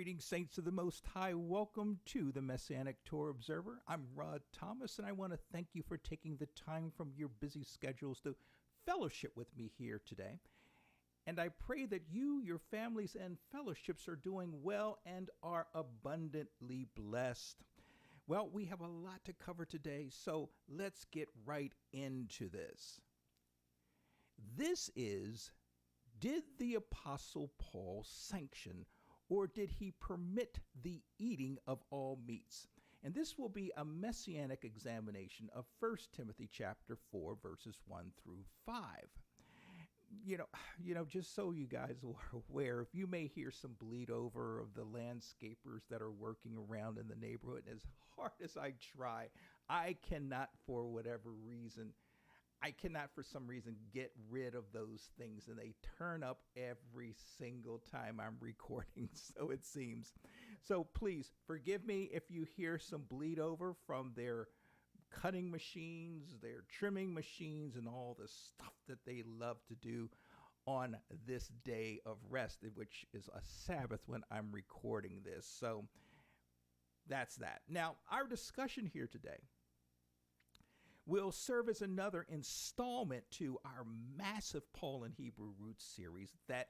Greetings, saints of the Most High. Welcome to the Messianic Torah Observer. I'm Rod Thomas, and I want to thank you for taking the time from your busy schedules to fellowship with me here today. And I pray that you, your families, and fellowships are doing well and are abundantly blessed. Well, we have a lot to cover today, so let's get right into this. This is, did the Apostle Paul sanction or did he permit the eating of all meats? And this will be a messianic examination of 1 Timothy chapter 4, verses 1 through 5. You know, just so you guys are aware, if you may hear some bleed over of the landscapers that are working around in the neighborhood, and as hard as I try, I cannot for some reason get rid of those things, and they turn up every single time I'm recording, so it seems. So please forgive me if you hear some bleed over from their cutting machines, their trimming machines, and all the stuff that they love to do on this day of rest, which is a Sabbath when I'm recording this. So that's that. Now, our discussion here today will serve as another installment to our massive Pauline Hebrew Roots series that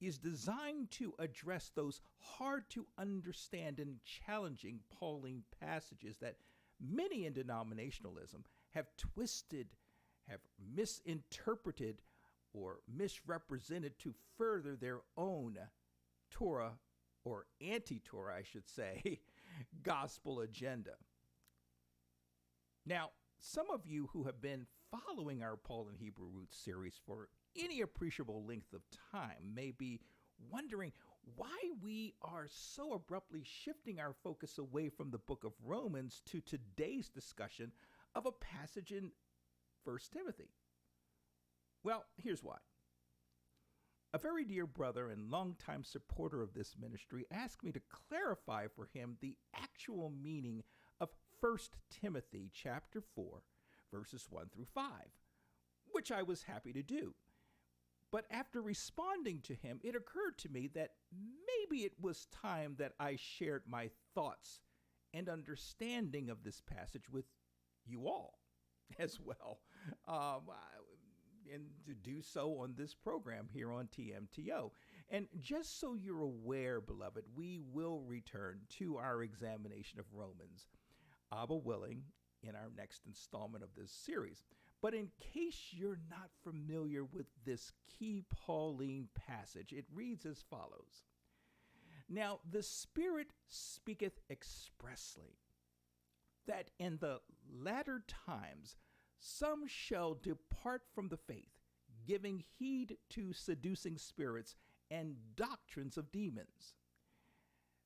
is designed to address those hard to understand and challenging Pauline passages that many in denominationalism have twisted, have misinterpreted, or misrepresented to further their own Torah, or anti-Torah, I should say, gospel agenda. Now, some of you who have been following our Pauline Hebrew Roots series for any appreciable length of time may be wondering why we are so abruptly shifting our focus away from the book of Romans to today's discussion of a passage in 1 Timothy. Well, here's why. A very dear brother and longtime supporter of this ministry asked me to clarify for him the actual meaning of 1 Timothy chapter 4, verses 1 through 5, which I was happy to do. But after responding to him, it occurred to me that maybe it was time that I shared my thoughts and understanding of this passage with you all as well, and to do so on this program here on TMTO. And just so you're aware, beloved, we will return to our examination of Romans, Abba willing, in our next installment of this series. But in case you're not familiar with this key Pauline passage, it reads as follows. Now, the Spirit speaketh expressly, that in the latter times some shall depart from the faith, giving heed to seducing spirits and doctrines of demons,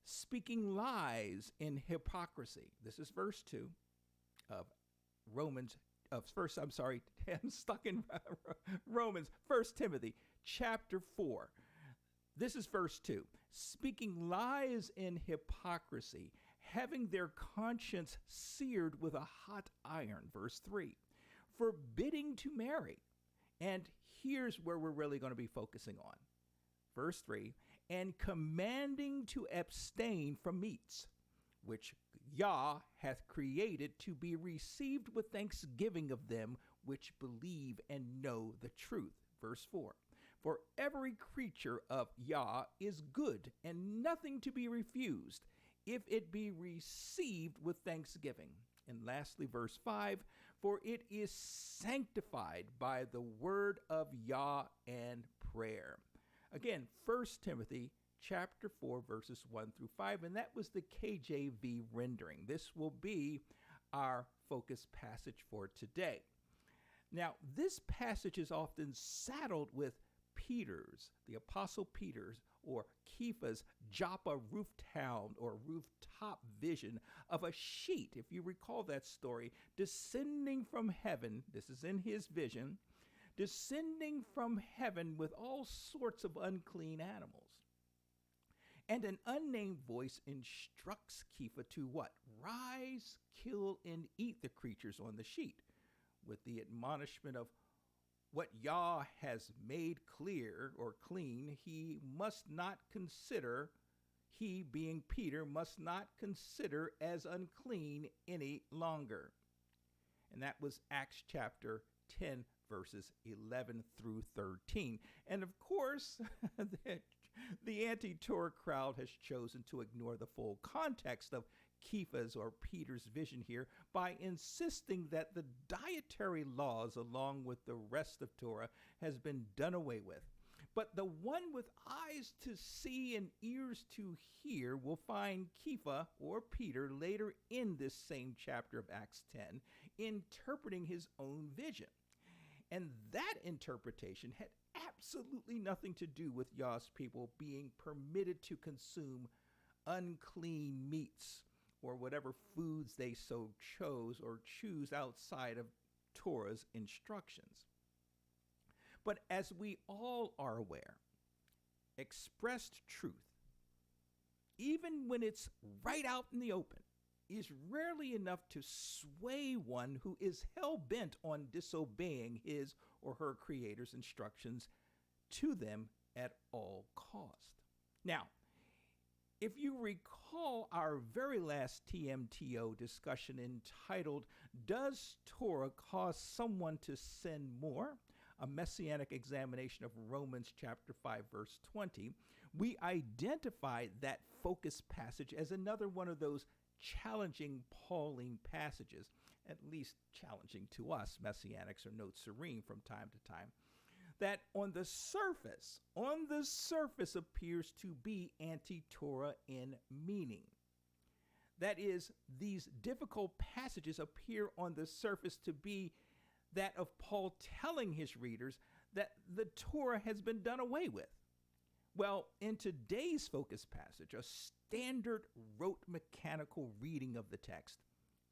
speaking lies in hypocrisy. This is verse 2 of Romans. I'm stuck in Romans, 1 Timothy chapter 4. This is verse 2. Speaking lies in hypocrisy, having their conscience seared with a hot iron. Verse 3. Forbidding to marry. And here's where we're really going to be focusing on. Verse 3. And commanding to abstain from meats, which Yah hath created to be received with thanksgiving of them which believe and know the truth. Verse 4. For every creature of Yah is good, and nothing to be refused, if it be received with thanksgiving. And lastly, verse 5. For it is sanctified by the word of Yah and prayer. Again, 1 Timothy chapter 4, verses 1 through 5, and that was the KJV rendering. This will be our focus passage for today. Now, this passage is often saddled with Peter's, the Apostle Peter's, or Kepha's Joppa roof town or rooftop vision of a sheet, if you recall that story, descending from heaven. This is in his vision, descending from heaven with all sorts of unclean animals. And an unnamed voice instructs Kepha to what? Rise, kill, and eat the creatures on the sheet, with the admonishment of what Yah has made clear or clean, he must not consider he, being Peter, must not consider as unclean any longer. And that was Acts chapter 10, verses 11 through 13. And of course, the anti-Torah crowd has chosen to ignore the full context of Kepha's or Peter's vision here by insisting that the dietary laws, along with the rest of Torah, has been done away with. But the one with eyes to see and ears to hear will find Kepha, or Peter, later in this same chapter of Acts 10, interpreting his own vision. And that interpretation had absolutely nothing to do with Yah's people being permitted to consume unclean meats or whatever foods they so chose or choose outside of Torah's instructions. But as we all are aware, expressed truth, even when it's right out in the open, is rarely enough to sway one who is hell-bent on disobeying his or her Creator's instructions to them at all cost. Now, if you recall our very last TMTO discussion entitled, Does Torah Cause Someone to Sin More? A Messianic examination of Romans chapter 5, verse 20, we identified that focus passage as another one of those challenging Pauline passages, at least challenging to us Messianics or Note Serene from time to time, that on the surface appears to be anti-Torah in meaning. That is, these difficult passages appear on the surface to be that of Paul telling his readers that the Torah has been done away with. Well, in today's focus passage, a standard rote mechanical reading of the text,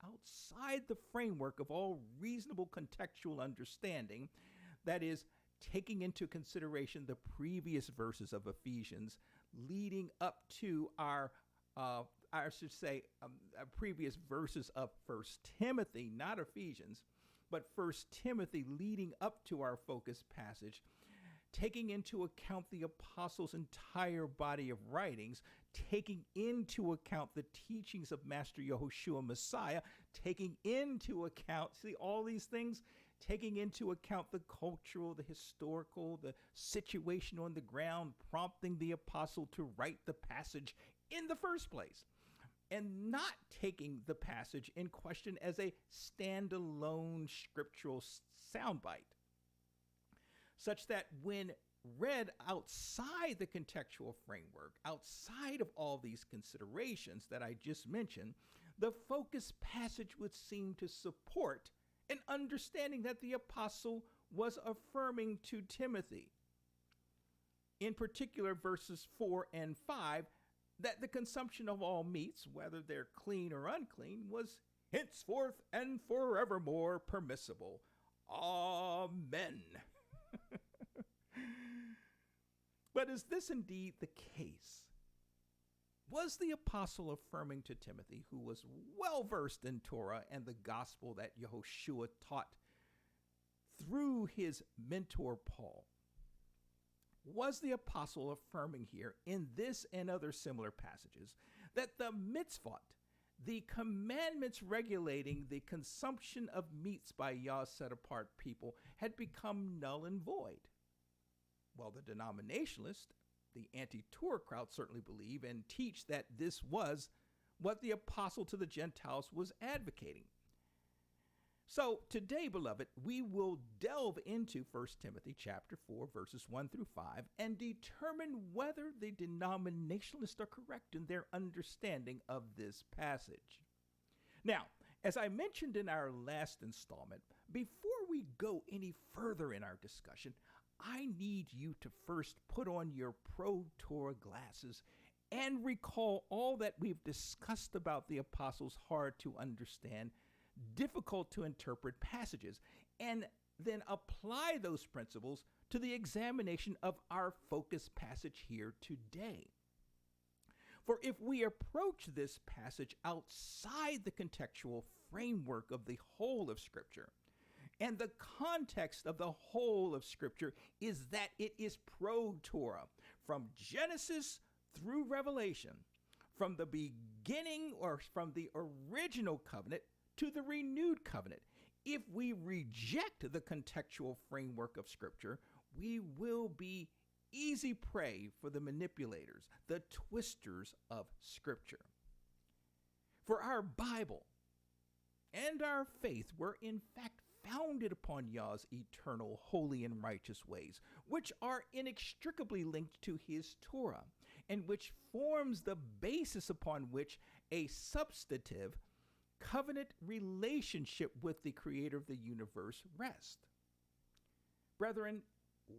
outside the framework of all reasonable contextual understanding, that is, taking into consideration the previous verses of Ephesians leading up to previous verses of 1 Timothy, not Ephesians, but 1 Timothy leading up to our focus passage, taking into account the apostles' entire body of writings, taking into account the teachings of Master Yahushua Messiah, taking into account, see all these things, taking into account the cultural, the historical, the situation on the ground, prompting the apostle to write the passage in the first place, and not taking the passage in question as a standalone scriptural soundbite, such that when read outside the contextual framework, outside of all these considerations that I just mentioned, the focus passage would seem to support an understanding that the apostle was affirming to Timothy, in particular verses 4 and 5, that the consumption of all meats, whether they're clean or unclean, was henceforth and forevermore permissible. Amen. But is this indeed the case? Was the apostle affirming to Timothy, who was well versed in Torah and the gospel that Yahushua taught through his mentor Paul, was the apostle affirming here in this and other similar passages that the mitzvot, the commandments regulating the consumption of meats by Yah's set-apart people, had become null and void? Well, the denominationalists, the anti-Torah crowd, certainly believe and teach that this was what the apostle to the Gentiles was advocating. So today, beloved, we will delve into 1 Timothy chapter 4, verses 1 through 5, and determine whether the denominationalists are correct in their understanding of this passage. Now, as I mentioned in our last installment, before we go any further in our discussion, I need you to first put on your pro-Torah glasses and recall all that we've discussed about the apostles' hard to understand, difficult to interpret passages, and then apply those principles to the examination of our focus passage here today. For if we approach this passage outside the contextual framework of the whole of Scripture, and the context of the whole of Scripture is that it is pro-Torah, from Genesis through Revelation, from the beginning or from the original covenant to the renewed covenant. If we reject the contextual framework of Scripture, we will be easy prey for the manipulators, the twisters of Scripture. For our Bible and our faith were in fact founded upon Yah's eternal, holy, and righteous ways, which are inextricably linked to his Torah, and which forms the basis upon which a substantive covenant relationship with the creator of the universe rests. Brethren,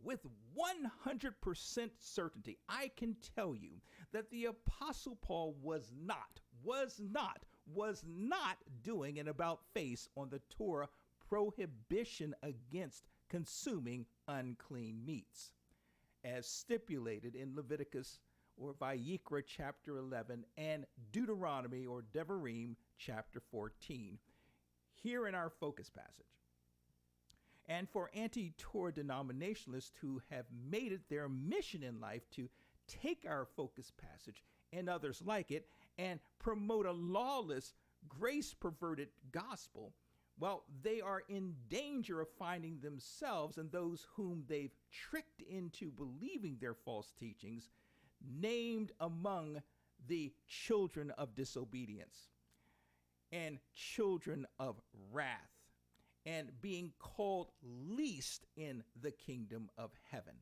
with 100% certainty, I can tell you that the Apostle Paul was not doing an about-face on the Torah prohibition against consuming unclean meats, as stipulated in Leviticus or Vayikra chapter 11 and Deuteronomy or Devarim chapter 14, here in our focus passage. And for anti-Torah denominationalists who have made it their mission in life to take our focus passage and others like it and promote a lawless, grace-perverted gospel, well, they are in danger of finding themselves and those whom they've tricked into believing their false teachings named among the children of disobedience and children of wrath, and being called least in the kingdom of heaven.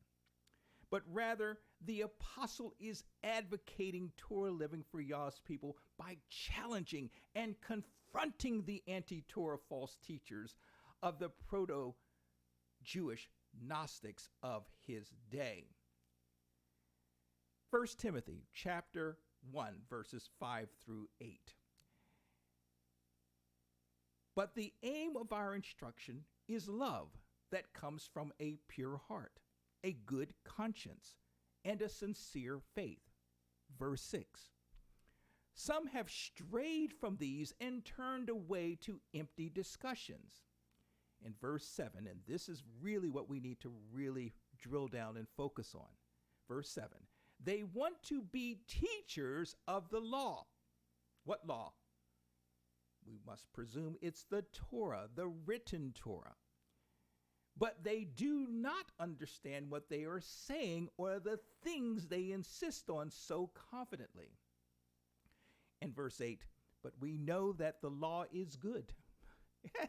But rather, the apostle is advocating Torah living for Yah's people by challenging and confronting the anti-Torah false teachers of the proto-Jewish Gnostics of his day. 1 Timothy chapter 1, verses 5 through 8. But the aim of our instruction is love that comes from a pure heart, a good conscience, and a sincere faith. Verse 6. Some have strayed from these and turned away to empty discussions. In verse 7, and this is really what we need to really drill down and focus on. Verse 7. They want to be teachers of the law. What law? We must presume it's the Torah, the written Torah. But they do not understand what they are saying or the things they insist on so confidently. In verse 8, but we know that the law is good.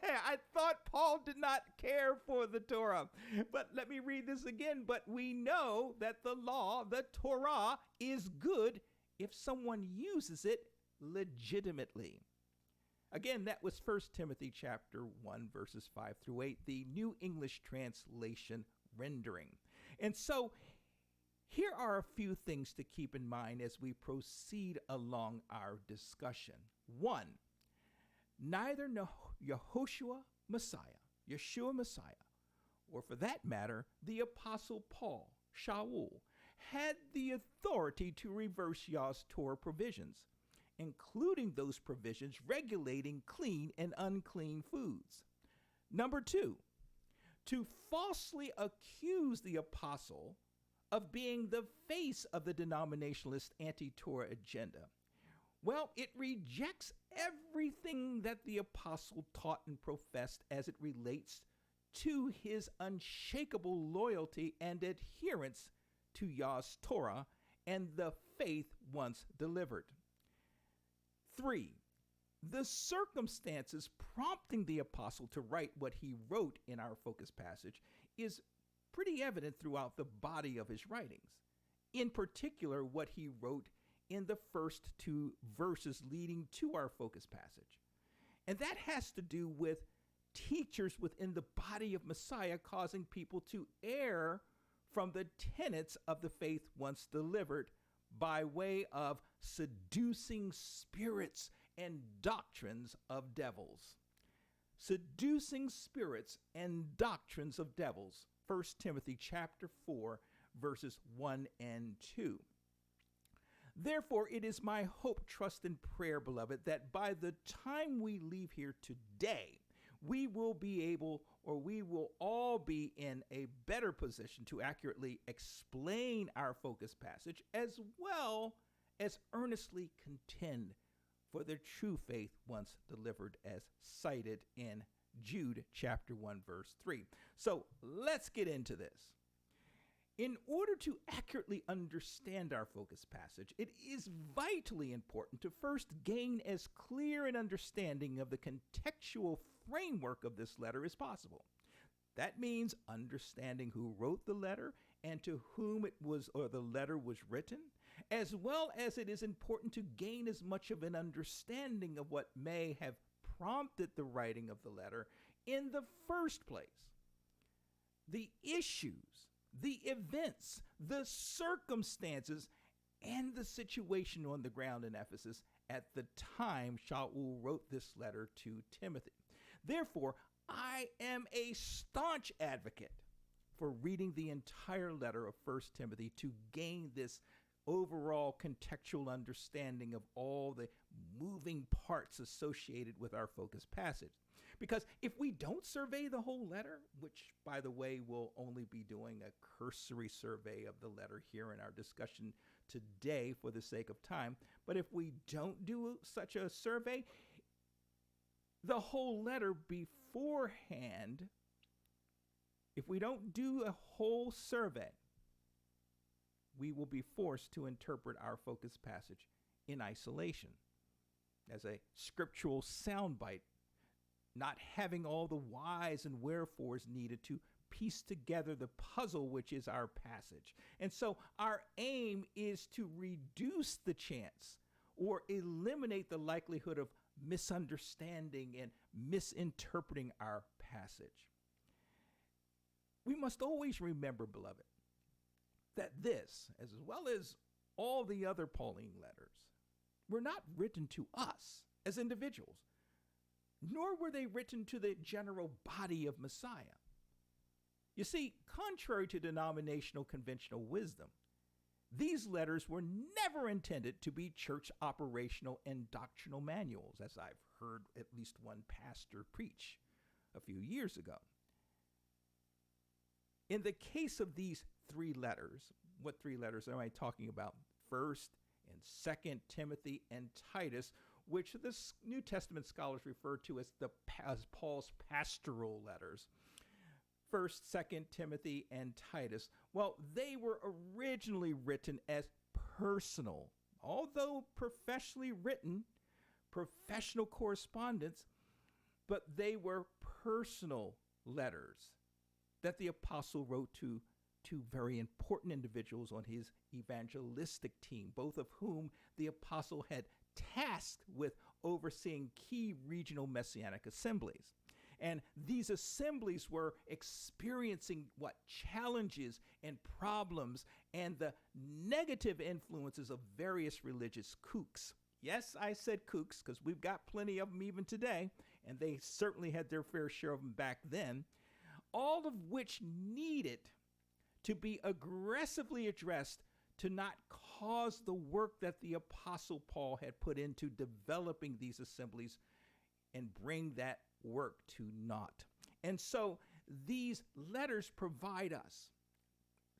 I thought Paul did not care for the Torah. But let me read this again. But we know that the law, the Torah, is good if someone uses it legitimately. Again, that was 1 Timothy chapter 1, verses 5 through 8, the New English Translation rendering. And so here are a few things to keep in mind as we proceed along our discussion. 1, neither Yeshua Messiah, or for that matter, the Apostle Paul, Shaul, had the authority to reverse Yah's Torah provisions, including those provisions regulating clean and unclean foods. Number 2, to falsely accuse the apostle of being the face of the denominationalist anti-Torah agenda. Well, it rejects everything that the apostle taught and professed as it relates to his unshakable loyalty and adherence to Yah's Torah and the faith once delivered. 3, the circumstances prompting the apostle to write what he wrote in our focus passage is pretty evident throughout the body of his writings. In particular, what he wrote in the first 2 verses leading to our focus passage. And that has to do with teachers within the body of Messiah causing people to err from the tenets of the faith once delivered by way of seducing spirits and doctrines of devils. Seducing spirits and doctrines of devils. 1 Timothy chapter 4, verses 1 and 2. Therefore, it is my hope, trust, and prayer, beloved, that by the time we leave here today, we will be able, or we will all be in a better position to accurately explain our focus passage, as well as earnestly contend for their true faith once delivered, as cited in Jude chapter 1, verse 3. So let's get into this. In order to accurately understand our focus passage, it is vitally important to first gain as clear an understanding of the contextual framework of this letter as possible. That means understanding who wrote the letter and to whom it was or the letter was written, as well as it is important to gain as much of an understanding of what may have prompted the writing of the letter in the first place. The issues, the events, the circumstances, and the situation on the ground in Ephesus at the time Shaul wrote this letter to Timothy. Therefore, I am a staunch advocate for reading the entire letter of 1 Timothy to gain this overall contextual understanding of all the moving parts associated with our focus passage. Because if we don't survey the whole letter, which, by the way, we'll only be doing a cursory survey of the letter here in our discussion today for the sake of time, but if we don't do such a survey, the whole letter beforehand, if we don't do a whole survey, we will be forced to interpret our focus passage in isolation as a scriptural soundbite, not having all the whys and wherefores needed to piece together the puzzle which is our passage. And so our aim is to reduce the chance or eliminate the likelihood of misunderstanding and misinterpreting our passage. We must always remember, beloved, that this, as well as all the other Pauline letters, were not written to us as individuals, nor were they written to the general body of Messiah. You see, contrary to denominational conventional wisdom, these letters were never intended to be church operational and doctrinal manuals, as I've heard at least one pastor preach a few years ago. In the case of these three letters, what three letters am I talking about? 1st and 2nd Timothy and Titus, which the New Testament scholars refer to as Paul's pastoral letters. 1st, 2nd Timothy, and Titus. Well, they were originally written as personal, although professionally written, professional correspondence, but they were personal letters that the apostle wrote to two very important individuals on his evangelistic team, both of whom the apostle had tasked with overseeing key regional Messianic assemblies. And these assemblies were experiencing challenges and problems and the negative influences of various religious kooks. Yes, I said kooks because we've got plenty of them even today, and they certainly had their fair share of them back then, all of which needed to be aggressively addressed to not cause the work that the Apostle Paul had put into developing these assemblies and bring that work to naught. And so these letters provide us,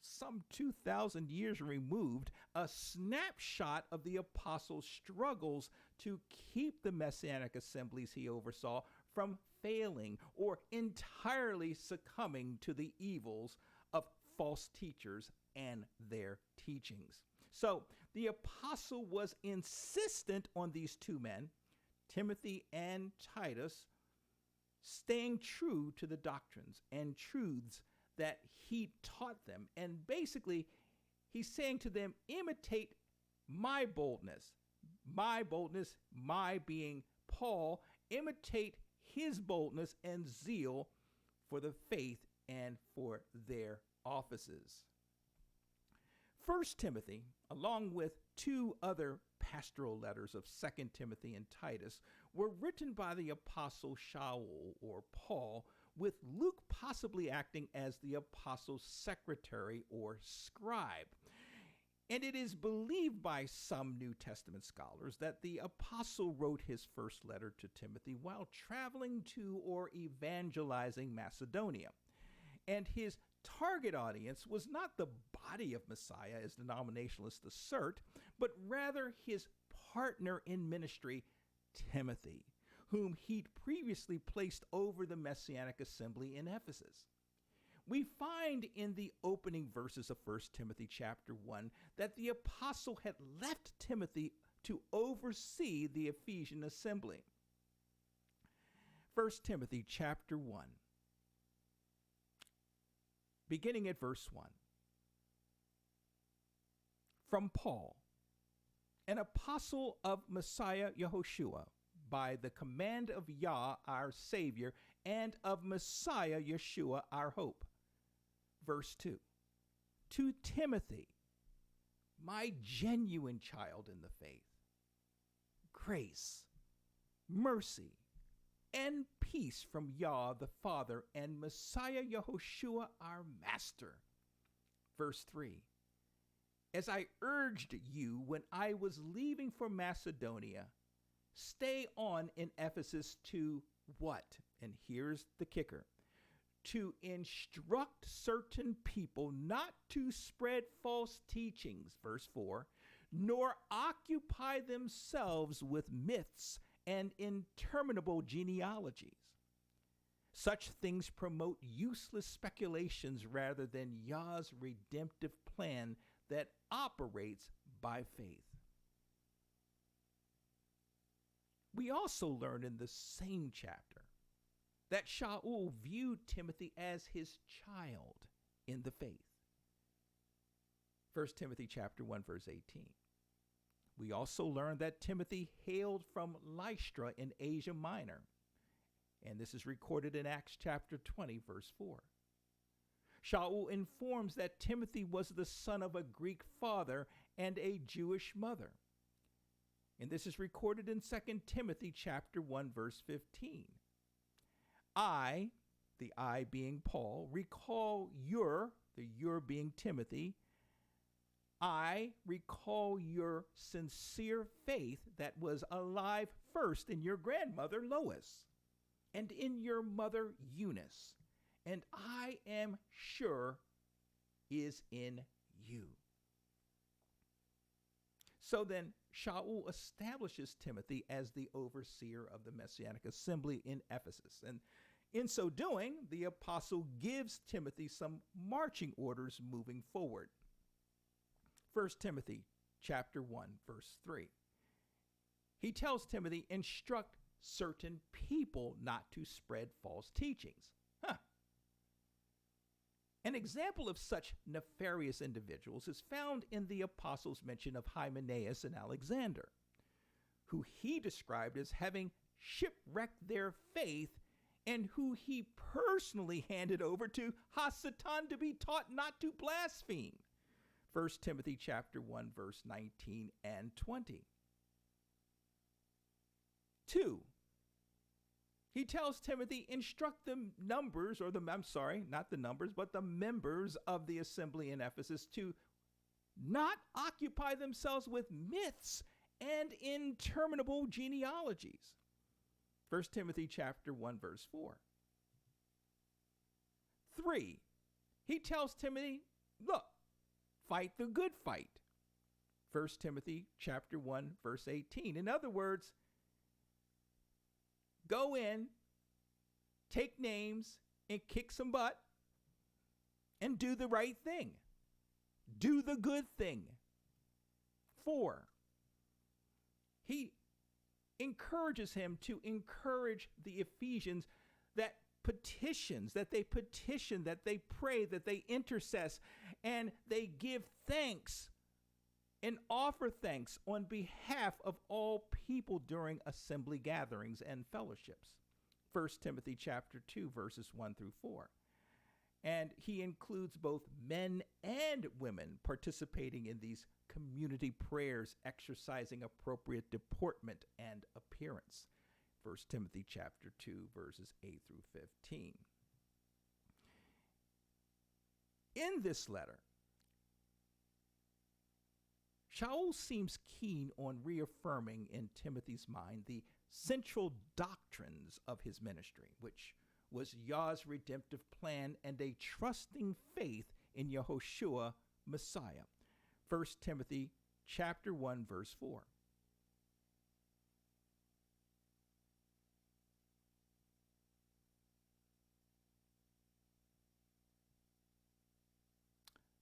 some 2,000 years removed, a snapshot of the apostle's struggles to keep the Messianic assemblies he oversaw from failing or entirely succumbing to the evils of false teachers and their teachings. So the apostle was insistent on these two men, Timothy and Titus, staying true to the doctrines and truths that he taught them. And basically, he's saying to them, imitate my boldness, my being Paul, imitate his boldness and zeal for the faith and for their offices. 1 Timothy, along with two other pastoral letters of 2 Timothy and Titus, were written by the apostle Shaul, or Paul, with Luke possibly acting as the apostle's secretary or scribe. And it is believed by some New Testament scholars that the apostle wrote his first letter to Timothy while traveling to or evangelizing Macedonia. And his target audience was not the body of Messiah, as denominationalists assert, but rather his partner in ministry, Timothy, whom he'd previously placed over the Messianic assembly in Ephesus. We find in the opening verses of 1 Timothy chapter 1 that the apostle had left Timothy to oversee the Ephesian assembly. 1 Timothy chapter 1, beginning at verse 1. From Paul, an apostle of Messiah Yahushua, by the command of Yah, our Savior, and of Messiah Yeshua, our hope. Verse 2. To Timothy, my genuine child in the faith, grace, mercy, and peace from Yah the Father and Messiah Yahushua, our Master. Verse 3. As I urged you when I was leaving for Macedonia, stay on in Ephesus to what? And here's the kicker. To instruct certain people not to spread false teachings, verse 4, nor occupy themselves with myths and interminable genealogies. Such things promote useless speculations rather than Yah's redemptive plan that operates by faith. We also learn in the same chapter that Shaul viewed Timothy as his child in the faith. 1 Timothy chapter 1, verse 18. We also learn that Timothy hailed from Lystra in Asia Minor, and this is recorded in Acts chapter 20, verse 4. Shaul informs that Timothy was the son of a Greek father and a Jewish mother. And this is recorded in 2 Timothy chapter 1, verse 15. I, the I being Paul, recall the your being Timothy, I recall your sincere faith that was alive first in your grandmother Lois and in your mother Eunice, and I am sure is in you. So then, Shaul establishes Timothy as the overseer of the Messianic assembly in Ephesus. And in so doing, the apostle gives Timothy some marching orders moving forward. 1 Timothy chapter 1, verse 3. He tells Timothy, instruct certain people not to spread false teachings. An example of such nefarious individuals is found in the apostles' mention of Hymenaeus and Alexander, who he described as having shipwrecked their faith and who he personally handed over to Hasatan to be taught not to blaspheme. 1 Timothy chapter 1, verse 19 and 20. 2. He tells Timothy, instruct the members of the assembly in Ephesus to not occupy themselves with myths and interminable genealogies. 1 Timothy chapter 1, verse 4. 3. He tells Timothy, look, fight the good fight. 1 Timothy chapter 1, verse 18. In other words, go in, take names, and kick some butt, and do the right thing. Do the good thing. 4. He encourages him to encourage the Ephesians that they petition, that they pray, that they intercess, and they give thanks and offer thanks on behalf of all people during assembly gatherings and fellowships. 1 Timothy chapter 2, verses 1 through 4. And he includes both men and women participating in these community prayers, exercising appropriate deportment and appearance. 1 Timothy chapter 2, verses 8 through 15. In this letter, Shaul seems keen on reaffirming in Timothy's mind the central doctrines of his ministry, which was Yah's redemptive plan and a trusting faith in Yehoshua, Messiah. 1 Timothy chapter 1, verse 4.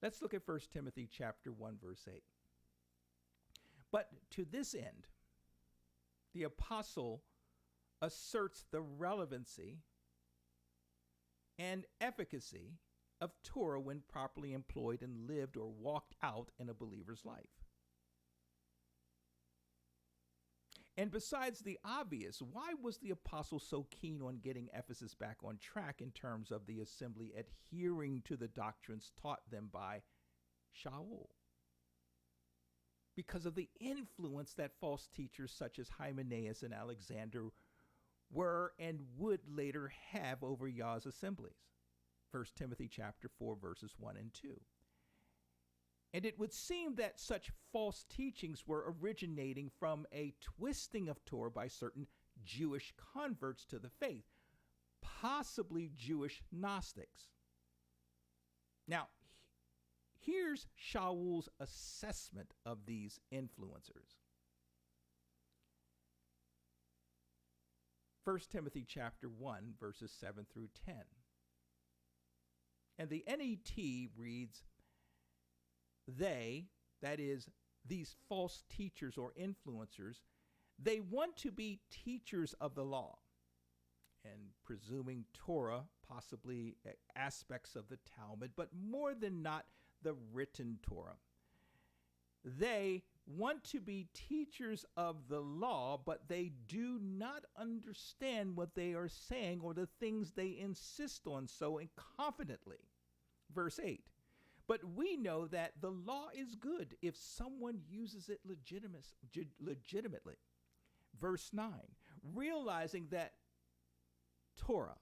Let's look at 1 Timothy chapter 1, verse 8. But to this end, the apostle asserts the relevancy and efficacy of Torah when properly employed and lived or walked out in a believer's life. And besides the obvious, why was the apostle so keen on getting Ephesus back on track in terms of the assembly adhering to the doctrines taught them by Shaul? Because of the influence that false teachers such as Hymenaeus and Alexander were and would later have over Yah's assemblies. 1 Timothy chapter 4, verses 1 and 2. And it would seem that such false teachings were originating from a twisting of Torah by certain Jewish converts to the faith, possibly Jewish Gnostics. Now, here's Shaul's assessment of these influencers. 1 Timothy chapter 1, verses 7 through 10. And the NET reads, they, that is, these false teachers or influencers, they want to be teachers of the law, and presuming Torah, possibly aspects of the Talmud, but more than not the written Torah. They want to be teachers of the law, but they do not understand what they are saying or the things they insist on so confidently. Verse 8. But we know that the law is good if someone uses it legitimately. Verse 9, realizing that Torah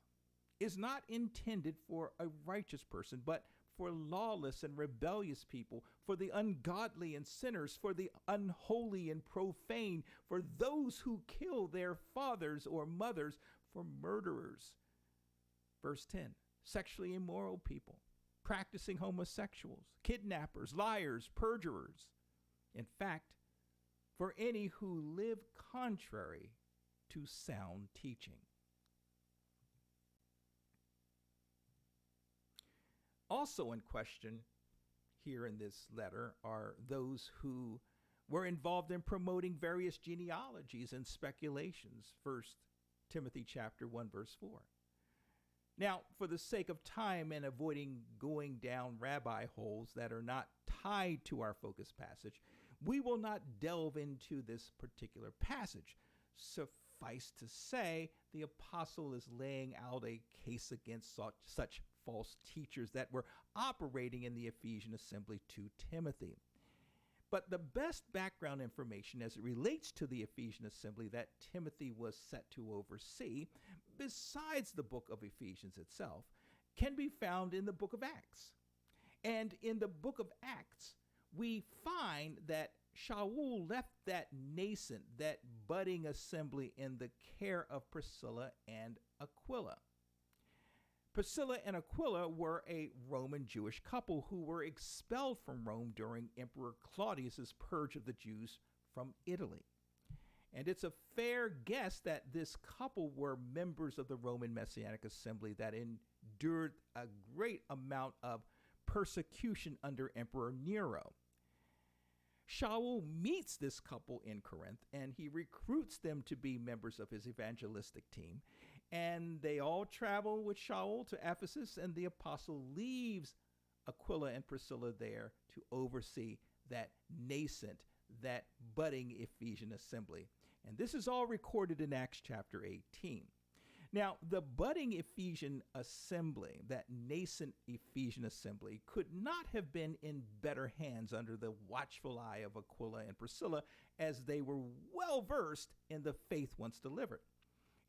is not intended for a righteous person, but for lawless and rebellious people, for the ungodly and sinners, for the unholy and profane, for those who kill their fathers or mothers, for murderers. Verse 10, sexually immoral people, practicing homosexuals, kidnappers, liars, perjurers. In fact, for any who live contrary to sound teaching. Also in question here in this letter are those who were involved in promoting various genealogies and speculations. 1 Timothy chapter 1, verse 4. Now, for the sake of time and avoiding going down rabbi holes that are not tied to our focus passage, we will not delve into this particular passage. Suffice to say, the apostle is laying out a case against such false teachers that were operating in the Ephesian assembly to Timothy. But the best background information as it relates to the Ephesian assembly that Timothy was set to oversee, besides the book of Ephesians itself, can be found in the book of Acts. And in the book of Acts, we find that Shaul left that nascent, that budding assembly in the care of Priscilla and Aquila. Priscilla and Aquila were a Roman Jewish couple who were expelled from Rome during Emperor Claudius's purge of the Jews from Italy. And it's a fair guess that this couple were members of the Roman Messianic assembly that endured a great amount of persecution under Emperor Nero. Shaul meets this couple in Corinth, and he recruits them to be members of his evangelistic team. And they all travel with Shaul to Ephesus, and the apostle leaves Aquila and Priscilla there to oversee that nascent, that budding Ephesian assembly. And this is all recorded in Acts chapter 18. Now, the budding Ephesian assembly, that nascent Ephesian assembly, could not have been in better hands under the watchful eye of Aquila and Priscilla, as they were well versed in the faith once delivered.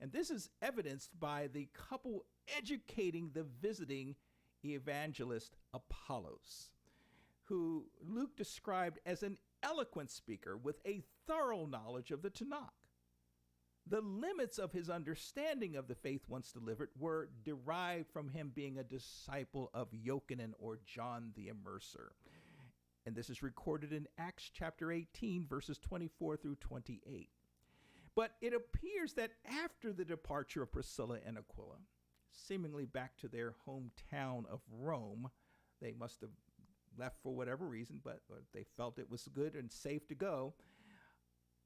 And this is evidenced by the couple educating the visiting evangelist Apollos, who Luke described as an eloquent speaker with a thorough knowledge of the Tanakh. The limits of his understanding of the faith once delivered were derived from him being a disciple of Yochanan or John the Immerser. And this is recorded in Acts chapter 18, verses 24 through 28. But it appears that after the departure of Priscilla and Aquila, seemingly back to their hometown of Rome, they must have left for whatever reason, but they felt it was good and safe to go.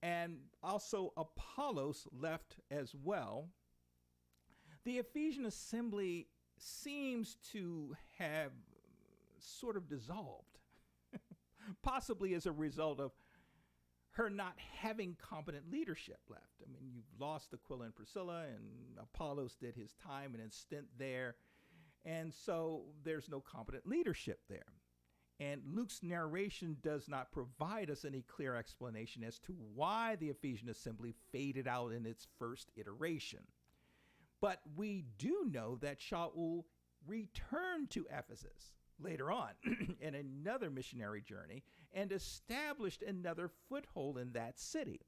And also Apollos left as well. The Ephesian assembly seems to have sort of dissolved, possibly as a result of her not having competent leadership left. I mean, you've lost Aquila and Priscilla, and Apollos did his time and his stint there. And so there's no competent leadership there. And Luke's narration does not provide us any clear explanation as to why the Ephesian assembly faded out in its first iteration. But we do know that Shaul returned to Ephesus later on in another missionary journey and established another foothold in that city.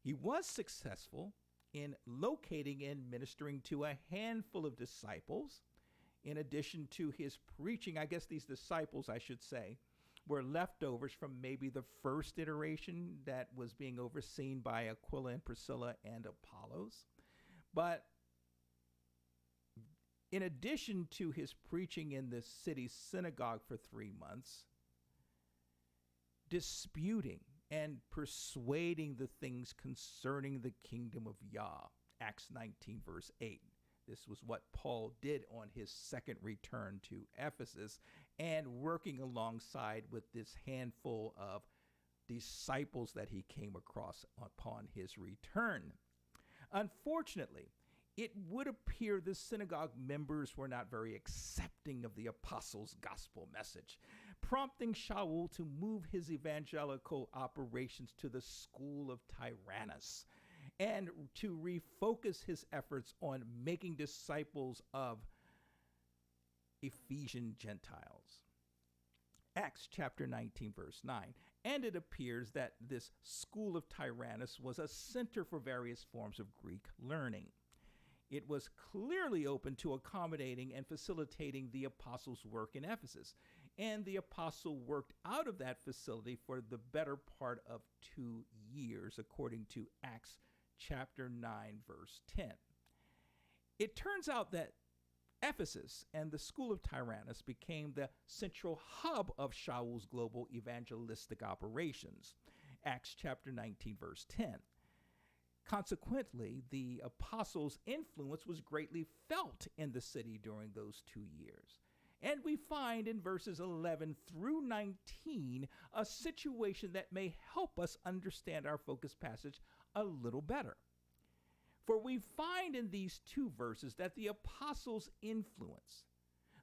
He was successful in locating and ministering to a handful of disciples. In addition to his preaching, I guess these disciples, I should say, were leftovers from maybe the first iteration that was being overseen by Aquila and Priscilla and Apollos. But in addition to his preaching in the city's synagogue for 3 months, disputing and persuading the things concerning the kingdom of Yah, Acts 19, verse 8. This was what Paul did on his second return to Ephesus, and working alongside with this handful of disciples that he came across upon his return. Unfortunately, it would appear the synagogue members were not very accepting of the apostles' gospel message, prompting Shaul to move his evangelical operations to the school of Tyrannus, and to refocus his efforts on making disciples of Ephesian Gentiles. Acts chapter 19, verse 9. And it appears that this school of Tyrannus was a center for various forms of Greek learning. It was clearly open to accommodating and facilitating the apostles' work in Ephesus, and the apostle worked out of that facility for the better part of 2 years, according to Acts chapter 9, verse 10. It turns out that Ephesus and the school of Tyrannus became the central hub of Shaul's global evangelistic operations, Acts chapter 19, verse 10. Consequently, the apostles' influence was greatly felt in the city during those 2 years. And we find in verses 11 through 19 a situation that may help us understand our focus passage a little better. For we find in these 2 verses that the apostles' influence,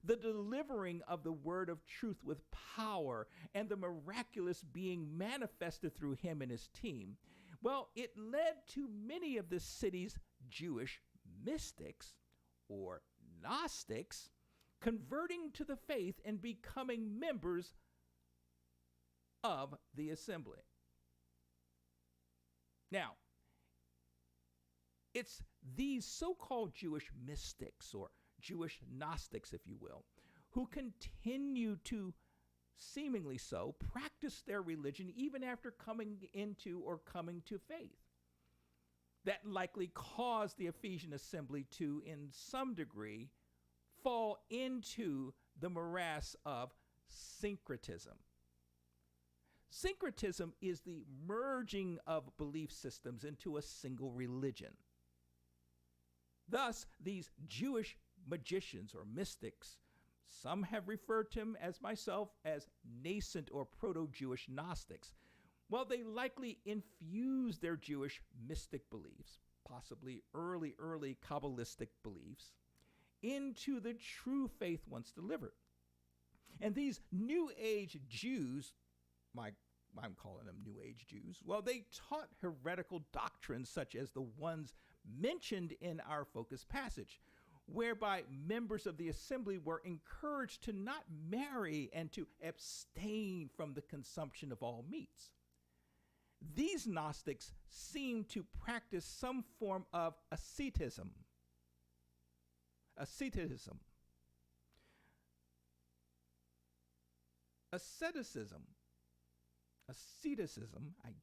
the delivering of the word of truth with power, and the miraculous being manifested through him and his team, well, it led to many of the city's Jewish mystics, or Gnostics, converting to the faith and becoming members of the assembly. Now, it's these so-called Jewish mystics, or Jewish Gnostics, if you will, who continue to, seemingly so, practice their religion even after coming to faith. That likely caused the Ephesian assembly to, in some degree, fall into the morass of syncretism. Syncretism is the merging of belief systems into a single religion. Thus, these Jewish magicians or mystics, some have referred to them as myself as nascent or proto-Jewish Gnostics. Well, they likely infused their Jewish mystic beliefs, possibly early Kabbalistic beliefs, into the true faith once delivered. And these New Age Jews, I'm calling them New Age Jews, well, they taught heretical doctrines such as the ones mentioned in our focus passage, whereby members of the assembly were encouraged to not marry and to abstain from the consumption of all meats. These Gnostics seem to practice some form of asceticism. Asceticism. I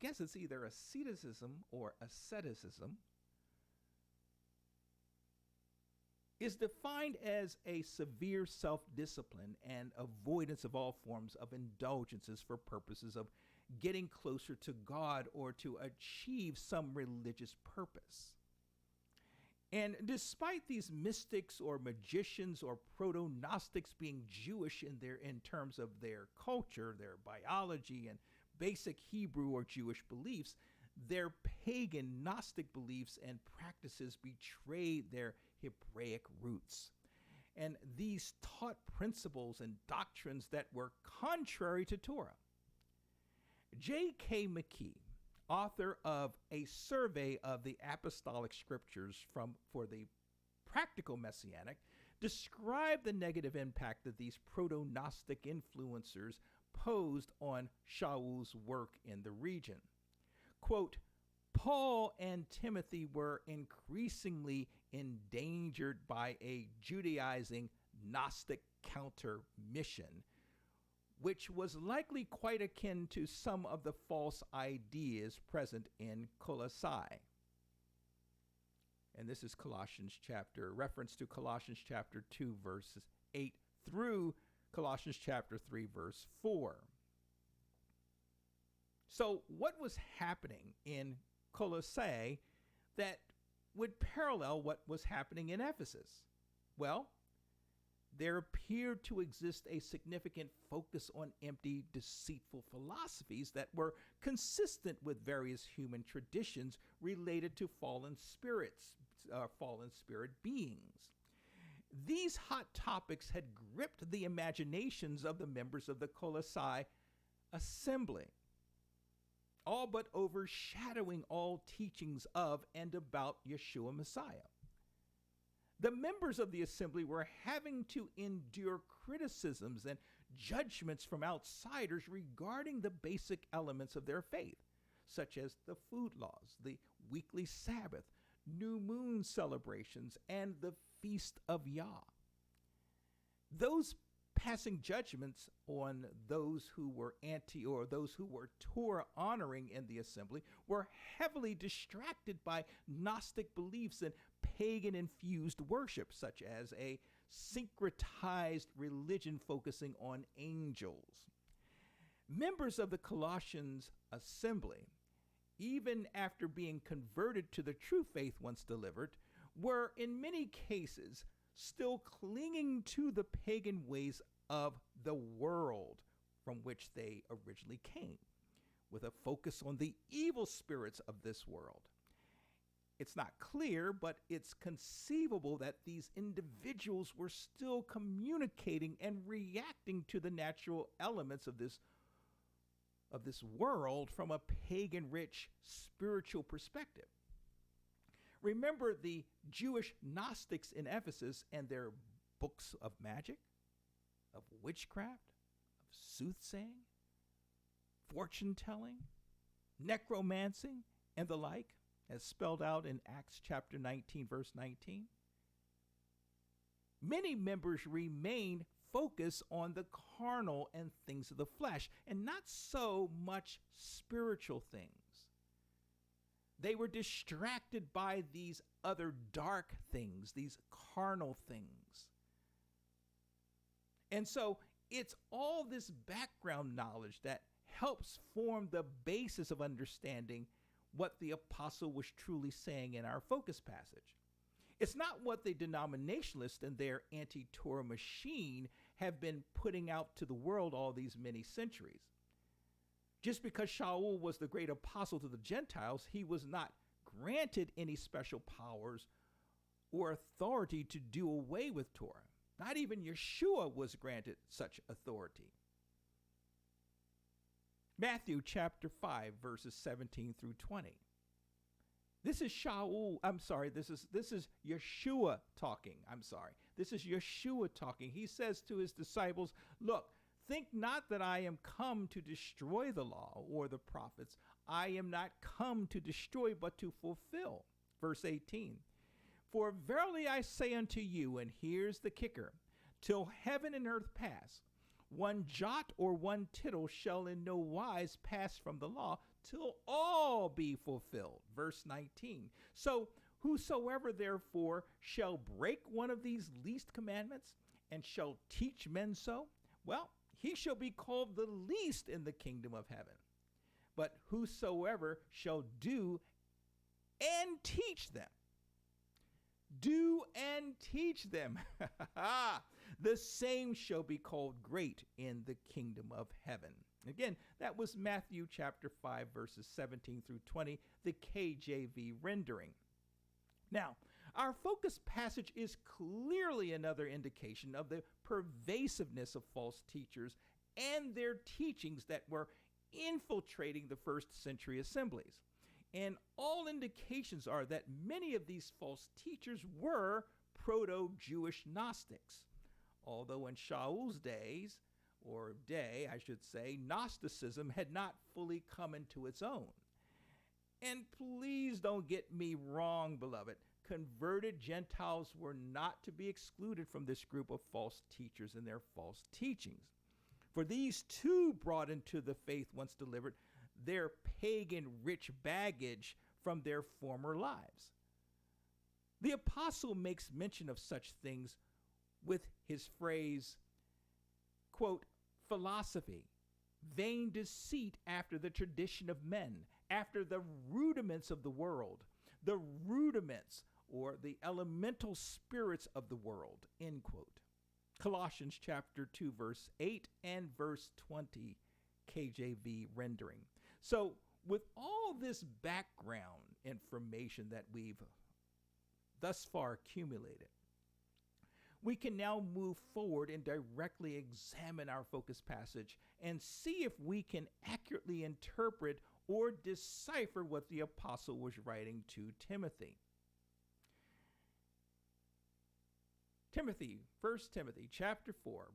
guess it's either asceticism or asceticism, is defined as a severe self-discipline and avoidance of all forms of indulgences for purposes of getting closer to God or to achieve some religious purpose. And despite these mystics or magicians or proto-Gnostics being Jewish in terms of their culture, their biology, and basic Hebrew or Jewish beliefs, their pagan Gnostic beliefs and practices betray their Hebraic roots. And these taught principles and doctrines that were contrary to Torah. J.K. McKee, author of A Survey of the Apostolic Scriptures for the Practical Messianic, described the negative impact that these proto-Gnostic influencers posed on Shaul's work in the region. Quote, Paul and Timothy were increasingly endangered by a Judaizing Gnostic counter-mission, which was likely quite akin to some of the false ideas present in Colossae. And this is reference to Colossians chapter 2, verses 8 through Colossians chapter 3, verse 4. So what was happening in Colossae that would parallel what was happening in Ephesus? Well, there appeared to exist a significant focus on empty, deceitful philosophies that were consistent with various human traditions related to fallen spirit beings. These hot topics had gripped the imaginations of the members of the Colossae assembly, all but overshadowing all teachings of and about Yeshua Messiah. The members of the assembly were having to endure criticisms and judgments from outsiders regarding the basic elements of their faith, such as the food laws, the weekly Sabbath, new moon celebrations, and the Feast of Yah. Those passing judgments on those who were those who were Torah honoring in the assembly were heavily distracted by Gnostic beliefs and pagan-infused worship, such as a syncretized religion focusing on angels. Members of the Colossians assembly, even after being converted to the true faith once delivered, were in many cases still clinging to the pagan ways of the world from which they originally came, with a focus on the evil spirits of this world. It's not clear, but it's conceivable that these individuals were still communicating and reacting to the natural elements of this world from a pagan-rich spiritual perspective. Remember the Jewish Gnostics in Ephesus and their books of magic, of witchcraft, of soothsaying, fortune-telling, necromancy, and the like, as spelled out in Acts chapter 19, verse 19. Many members remained focused on the carnal and things of the flesh, and not so much spiritual things. They were distracted by these other dark things, these carnal things. And so it's all this background knowledge that helps form the basis of understanding what the apostle was truly saying in our focus passage. It's not what the denominationalists and their anti-Torah machine have been putting out to the world all these many centuries. Just because Shaul was the great apostle to the Gentiles, he was not granted any special powers or authority to do away with Torah. Not even Yeshua was granted such authority. Matthew chapter 5, verses 17 through 20. This is this is Yeshua talking. This is Yeshua talking. He says to his disciples, look, think not that I am come to destroy the law or the prophets. I am not come to destroy, but to fulfill. Verse 18, for verily I say unto you, and here's the kicker, till heaven and earth pass, one jot or one tittle shall in no wise pass from the law, till all be fulfilled. Verse 19, so whosoever therefore shall break one of these least commandments, and shall teach men so, well, he shall be called the least in the kingdom of heaven. But whosoever shall do and teach them, do and teach them, the same shall be called great in the kingdom of heaven. Again, that was Matthew chapter 5, verses 17 through 20, the KJV rendering. Now, our focus passage is clearly another indication of the pervasiveness of false teachers and their teachings that were infiltrating the first century assemblies. And all indications are that many of these false teachers were proto-Jewish Gnostics. Although in Shaul's day, I should say, Gnosticism had not fully come into its own. And please don't get me wrong, beloved. Converted Gentiles were not to be excluded from this group of false teachers and their false teachings. For these too brought into the faith once delivered their pagan rich baggage from their former lives. The apostle makes mention of such things with his phrase, quote, philosophy, vain deceit after the tradition of men, after the rudiments of the world, the rudiments or the elemental spirits of the world, end quote. Colossians chapter 2, verse 8 and verse 20, KJV rendering. So with all this background information that we've thus far accumulated, we can now move forward and directly examine our focus passage and see if we can accurately interpret or decipher what the apostle was writing to Timothy. First Timothy chapter 4,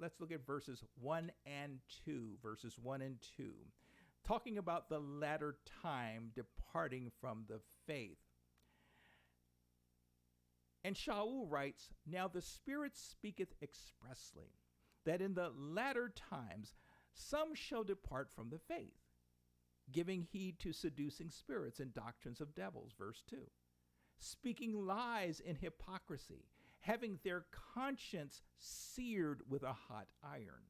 let's look at verses 1 and 2, verses 1 and 2, talking about the latter time departing from the faith. And Shaul writes, now the Spirit speaketh expressly, that in the latter times some shall depart from the faith, giving heed to seducing spirits and doctrines of devils, verse 2, speaking lies in hypocrisy, having their conscience seared with a hot iron.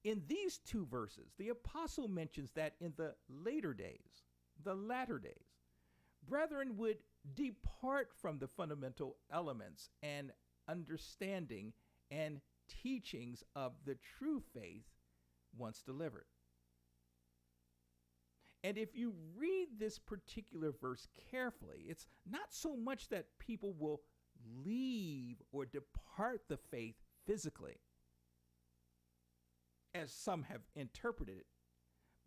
In these two verses, the apostle mentions that in the latter days, brethren would depart from the fundamental elements and understanding and teachings of the true faith once delivered. And if you read this particular verse carefully, it's not so much that people will leave or depart the faith physically, as some have interpreted it,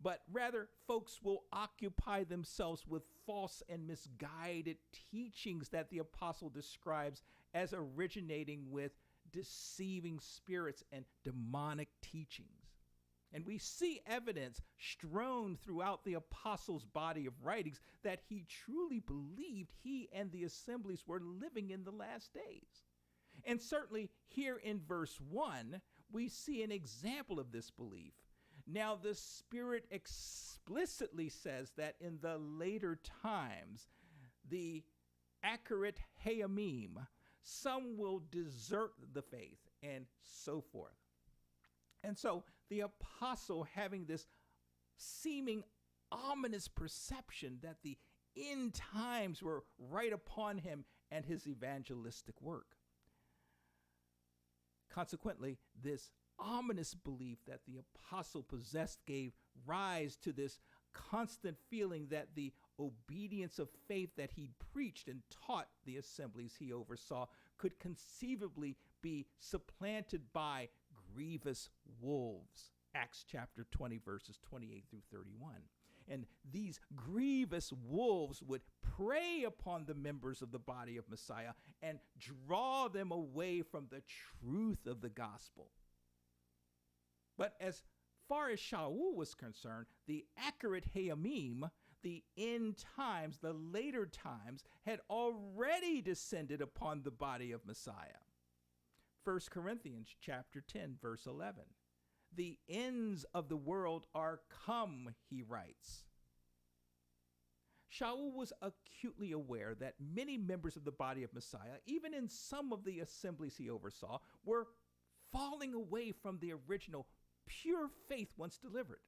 but rather folks will occupy themselves with false and misguided teachings that the apostle describes as originating with deceiving spirits and demonic teachings. And we see evidence strewn throughout the apostle's body of writings that he truly believed he and the assemblies were living in the last days. And certainly here in verse 1, we see an example of this belief. Now, the Spirit explicitly says that in the later times, the accurate hayamim, some will desert the faith, and so forth. And so the apostle, having this seeming ominous perception that the end times were right upon him and his evangelistic work. Consequently, this ominous belief that the apostle possessed gave rise to this constant feeling that the obedience of faith that he preached and taught the assemblies he oversaw could conceivably be supplanted by grievous wolves. Acts chapter 20, verses 28 through 31. And these grievous wolves would prey upon the members of the body of Messiah and draw them away from the truth of the gospel. But as far as Shaul was concerned, the accurate Hayamim, the end times, the later times, had already descended upon the body of Messiah. 1 Corinthians chapter 10, verse 11. The ends of the world are come, he writes. Shaul was acutely aware that many members of the body of Messiah, even in some of the assemblies he oversaw, were falling away from the original pure faith once delivered.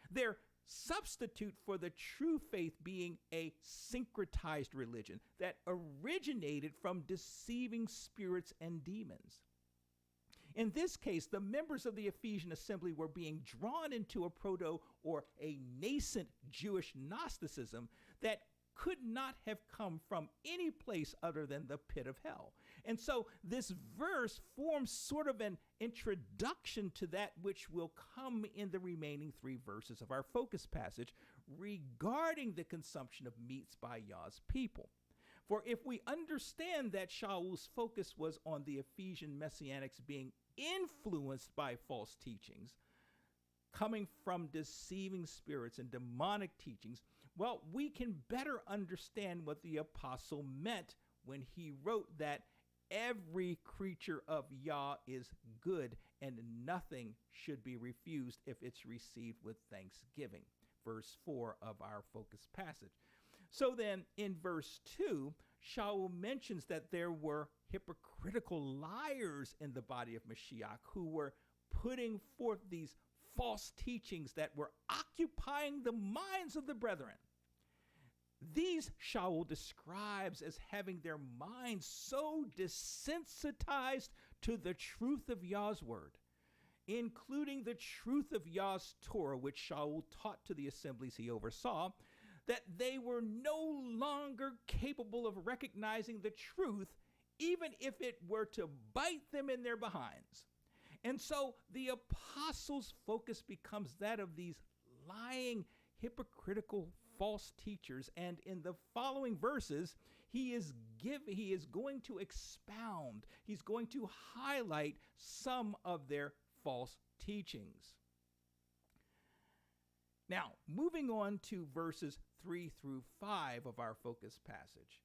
Their substitute for the true faith being a syncretized religion that originated from deceiving spirits and demons. In this case, the members of the Ephesian assembly were being drawn into a proto or a nascent Jewish Gnosticism that could not have come from any place other than the pit of hell. And so this verse forms sort of an introduction to that which will come in the remaining 3 verses of our focus passage regarding the consumption of meats by Yah's people. For if we understand that Shaul's focus was on the Ephesian Messianics being influenced by false teachings, coming from deceiving spirits and demonic teachings, well, we can better understand what the apostle meant when he wrote that every creature of Yah is good and nothing should be refused if it's received with thanksgiving. Verse 4 of our focus passage. So then in verse 2, Shaul mentions that there were hypocritical liars in the body of Mashiach who were putting forth these false teachings that were occupying the minds of the brethren. These Shaul describes as having their minds so desensitized to the truth of Yah's word, including the truth of Yah's Torah, which Shaul taught to the assemblies he oversaw, that they were no longer capable of recognizing the truth, even if it were to bite them in their behinds. And so the apostles' focus becomes that of these lying, hypocritical, false teachers. And in the following verses, he is going to expound, he's going to highlight some of their false teachings. Now, moving on to verses 3 through 5 of our focus passage,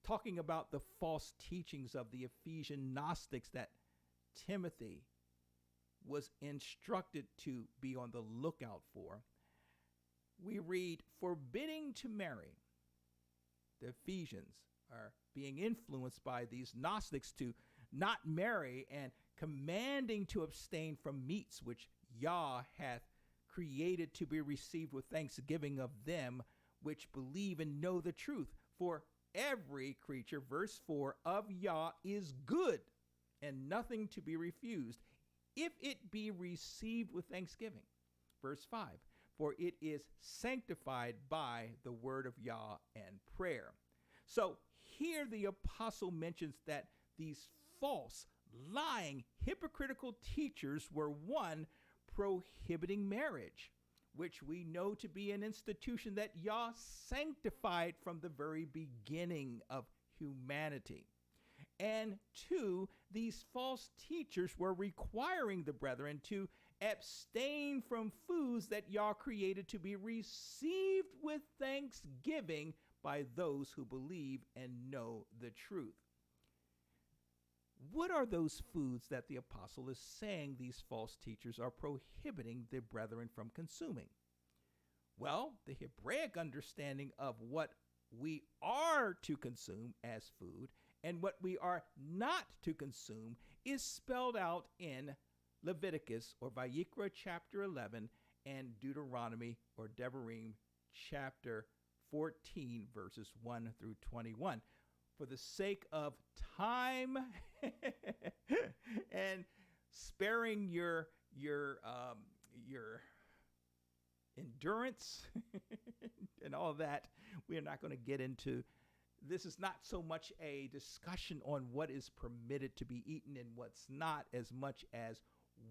talking about the false teachings of the Ephesian Gnostics that Timothy was instructed to be on the lookout for, we read, forbidding to marry. The Ephesians are being influenced by these Gnostics to not marry and commanding to abstain from meats which Yah hath created to be received with thanksgiving of them which believe and know the truth. For every creature, verse 4, of Yah is good and nothing to be refused, if it be received with thanksgiving. Verse 5, for it is sanctified by the word of Yah and prayer. So here the apostle mentions that these false, lying, hypocritical teachers were, one, prohibiting marriage, which we know to be an institution that Yah sanctified from the very beginning of humanity. And 2, these false teachers were requiring the brethren to abstain from foods that Yah created to be received with thanksgiving by those who believe and know the truth. What are those foods that the apostle is saying these false teachers are prohibiting the brethren from consuming? Well, the Hebraic understanding of what we are to consume as food and what we are not to consume is spelled out in Leviticus or Vayikra chapter 11 and Deuteronomy or Devarim chapter 14 verses 1 through 21. For the sake of time and sparing your endurance and all that, we are not going to get into. This is not so much a discussion on what is permitted to be eaten and what's not, as much as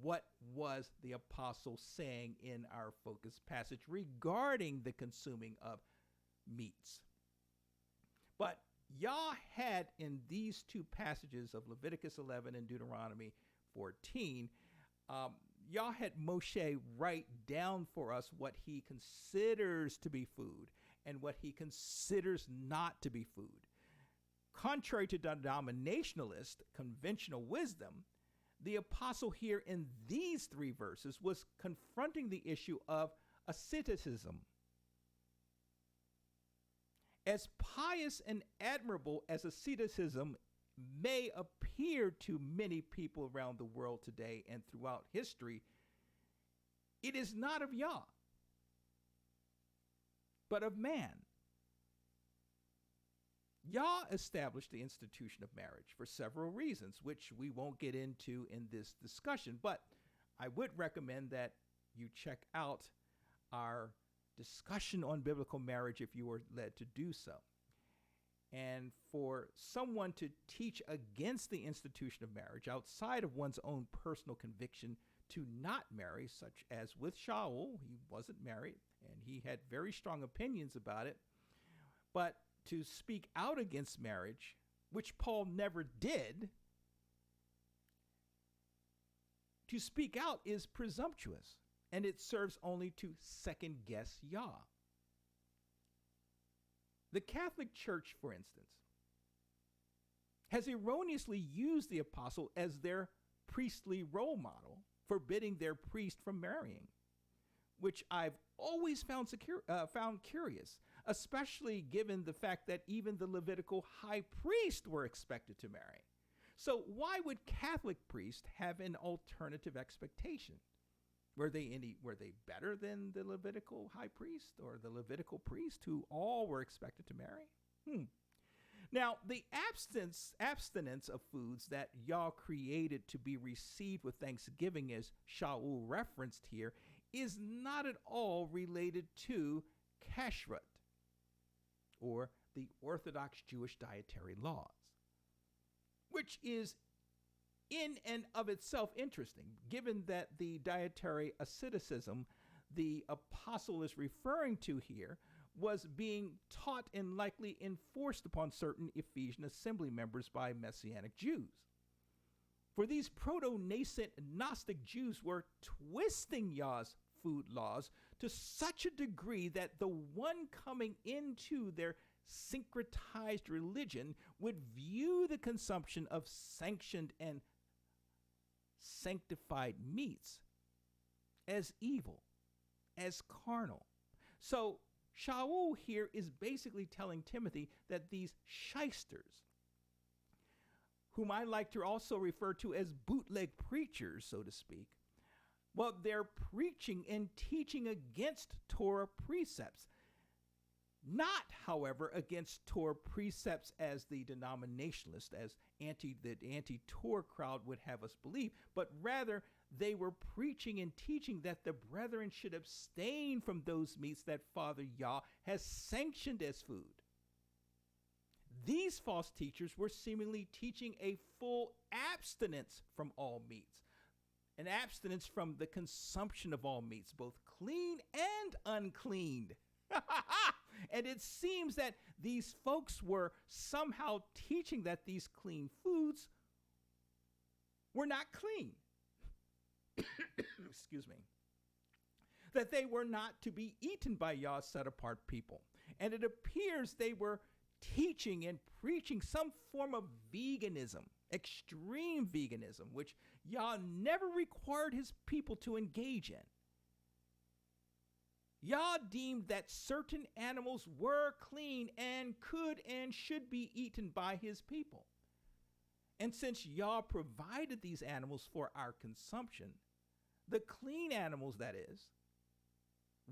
what was the apostle saying in our focus passage regarding the consuming of meats. But Yah had in these 2 passages of Leviticus 11 and Deuteronomy 14, Yah had Moshe write down for us what he considers to be food and what he considers not to be food. Contrary to denominationalist conventional wisdom, the apostle here in these 3 verses was confronting the issue of asceticism. As pious and admirable as asceticism may appear to many people around the world today and throughout history, it is not of Yah, but of man. Yah established the institution of marriage for several reasons, which we won't get into in this discussion, but I would recommend that you check out our discussion on biblical marriage if you are led to do so. And for someone to teach against the institution of marriage outside of one's own personal conviction to not marry, such as with Shaul, he wasn't married and he had very strong opinions about it, but to speak out against marriage, which Paul never did, to speak out is presumptuous, and it serves only to second guess Yah. The Catholic Church, for instance, has erroneously used the apostle as their priestly role model, forbidding their priest from marrying, which I've always found curious, especially given the fact that even the Levitical high priest were expected to marry. So why would Catholic priests have an alternative expectation? Were they better than the Levitical high priest or the Levitical priest who all were expected to marry? Now, the abstinence of foods that Yah created to be received with thanksgiving, as Shaul referenced here, is not at all related to kashrut, or the Orthodox Jewish dietary laws, which is in and of itself interesting, given that the dietary asceticism the apostle is referring to here was being taught and likely enforced upon certain Ephesian assembly members by Messianic Jews. For these proto-nascent Gnostic Jews were twisting Yah's food laws to such a degree that the one coming into their syncretized religion would view the consumption of sanctioned and sanctified meats as evil, as carnal. So Shaul here is basically telling Timothy that these shysters, whom I like to also refer to as bootleg preachers, so to speak, well, they're preaching and teaching against Torah precepts. Not, however, against Torah precepts as the denominationalists, as the anti-Torah crowd would have us believe, but rather they were preaching and teaching that the brethren should abstain from those meats that Father Yah has sanctioned as food. These false teachers were seemingly teaching a full abstinence from all meats, an abstinence from the consumption of all meats, both clean and uncleaned. And it seems that these folks were somehow teaching that these clean foods were not clean. Excuse me. That they were not to be eaten by Yah's set-apart people. And it appears they were teaching and preaching some form of veganism, extreme veganism, which Yah never required his people to engage in. Yah deemed that certain animals were clean and could and should be eaten by his people. And since Yah provided these animals for our consumption, the clean animals, that is,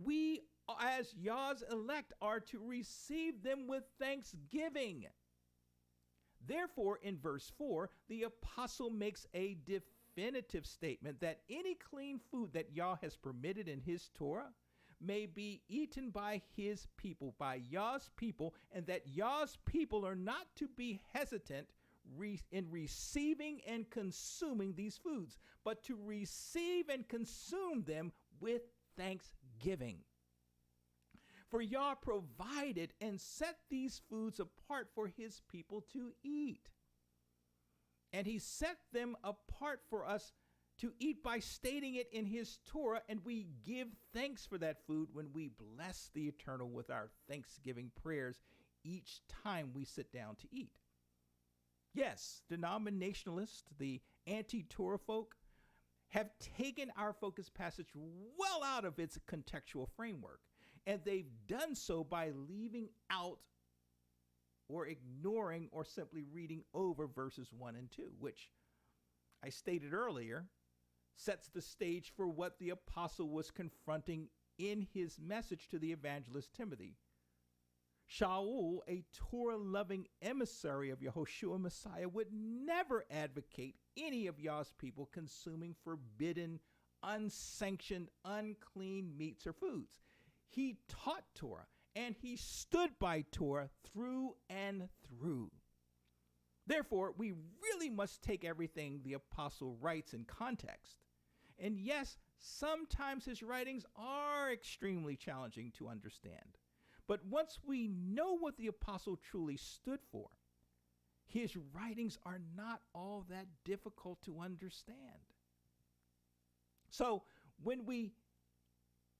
we as Yah's elect are to receive them with thanksgiving. Therefore, in verse 4, the apostle makes a definitive statement that any clean food that Yah has permitted in his Torah may be eaten by his people, by Yah's people, and that Yah's people are not to be hesitant in receiving and consuming these foods, but to receive and consume them with thanksgiving. For Yah provided and set these foods apart for his people to eat. And he set them apart for us to eat by stating it in his Torah, and we give thanks for that food when we bless the Eternal with our thanksgiving prayers each time we sit down to eat. Yes, denominationalists, the anti-Torah folk, have taken our focus passage well out of its contextual framework, and they've done so by leaving out or ignoring or simply reading over verses 1 and 2, which I stated earlier sets the stage for what the apostle was confronting in his message to the evangelist Timothy. Shaul, a Torah-loving emissary of Yahushua Messiah, would never advocate any of Yah's people consuming forbidden, unsanctioned, unclean meats or foods. He taught Torah, and he stood by Torah through and through. Therefore, we really must take everything the apostle writes in context. And yes, sometimes his writings are extremely challenging to understand. But once we know what the apostle truly stood for, his writings are not all that difficult to understand. So when we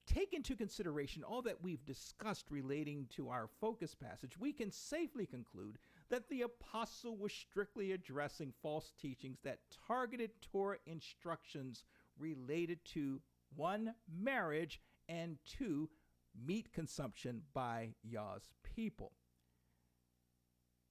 take into consideration all that we've discussed relating to our focus passage, we can safely conclude that the apostle was strictly addressing false teachings that targeted Torah instructions related to 1, marriage, and 2, meat consumption by Yah's people.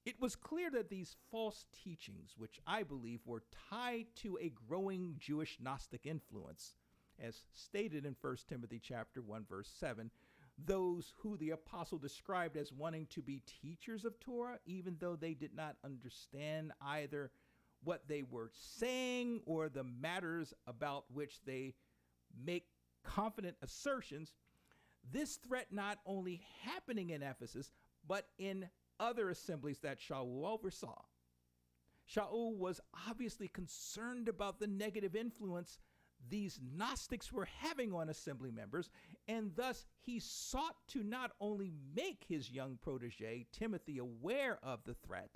It was clear that these false teachings, which I believe were tied to a growing Jewish Gnostic influence, as stated in 1 Timothy chapter 1, verse 7, those who the apostle described as wanting to be teachers of Torah, even though they did not understand either what they were saying or the matters about which they make confident assertions. This threat not only happening in Ephesus, but in other assemblies that Shaul oversaw. Shaul was obviously concerned about the negative influence these Gnostics were having on assembly members, and thus he sought to not only make his young protege, Timothy, aware of the threat,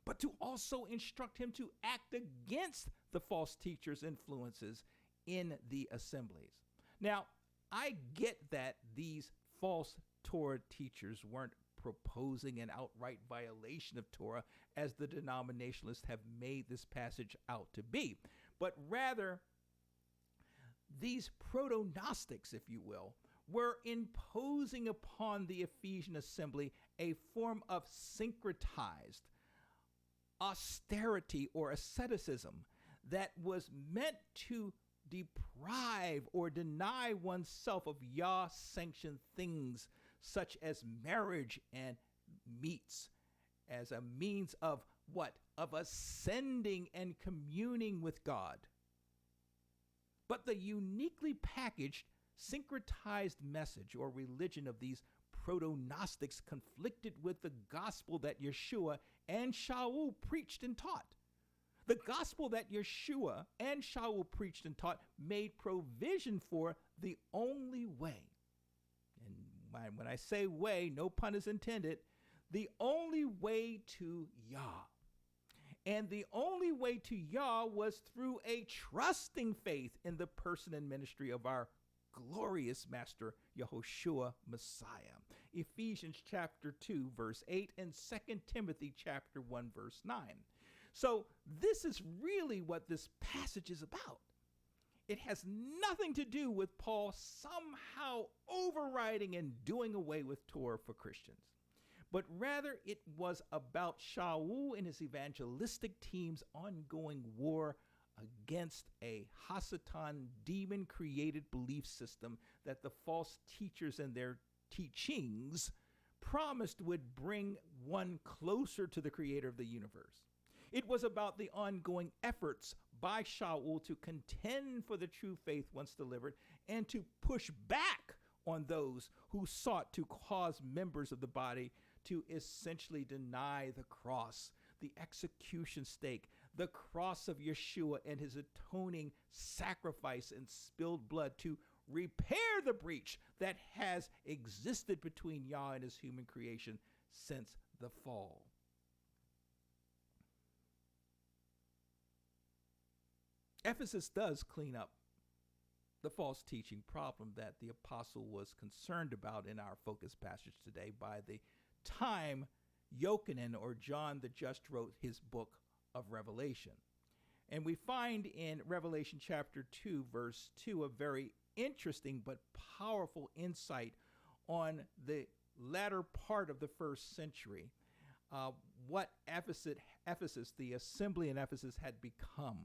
but to also instruct him to act against the false teachers' influences in the assemblies. Now, I get that these false Torah teachers weren't proposing an outright violation of Torah as the denominationalists have made this passage out to be, but rather these proto-Gnostics, if you will, were imposing upon the Ephesian assembly a form of syncretized austerity or asceticism that was meant to deprive or deny oneself of Yah-sanctioned things such as marriage and meats as a means of what? Of ascending and communing with God. But the uniquely packaged, syncretized message or religion of these proto-Gnostics conflicted with the gospel that Yeshua and Shaul preached and taught. The gospel that Yeshua and Shaul preached and taught made provision for the only way. And when I say way, no pun is intended, the only way to Yah. And the only way to Yah was through a trusting faith in the person and ministry of our glorious Master, Yahushua Messiah. Ephesians chapter 2, verse 8, and 2 Timothy chapter 1, verse 9. So this is really what this passage is about. It has nothing to do with Paul somehow overriding and doing away with Torah for Christians, but rather it was about Shaul and his evangelistic team's ongoing war against a Hasatan demon-created belief system that the false teachers and their teachings promised would bring one closer to the creator of the universe. It was about the ongoing efforts by Shaul to contend for the true faith once delivered and to push back on those who sought to cause members of the body to essentially deny the cross, the execution stake, the cross of Yeshua and his atoning sacrifice and spilled blood to repair the breach that has existed between Yah and his human creation since the fall. Ephesus does clean up the false teaching problem that the apostle was concerned about in our focus passage today by the time Yochanan or John the Just wrote his book of Revelation. And we find in Revelation chapter 2, verse 2, a very interesting but powerful insight on the latter part of the first century, what Ephesus, the assembly in Ephesus, had become.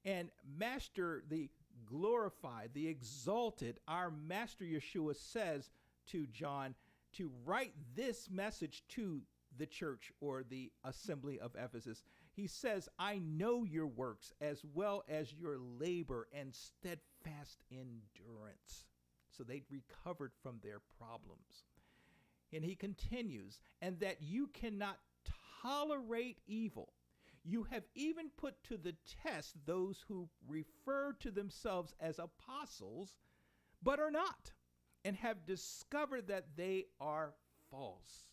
And Master, the glorified, the exalted, our Master Yeshua says to John to write this message to the church or the assembly of Ephesus. He says, I know your works as well as your labor and steadfast endurance. So they'd recovered from their problems. And he continues, and that you cannot tolerate evil. You have even put to the test those who refer to themselves as apostles, but are not, and have discovered that they are false.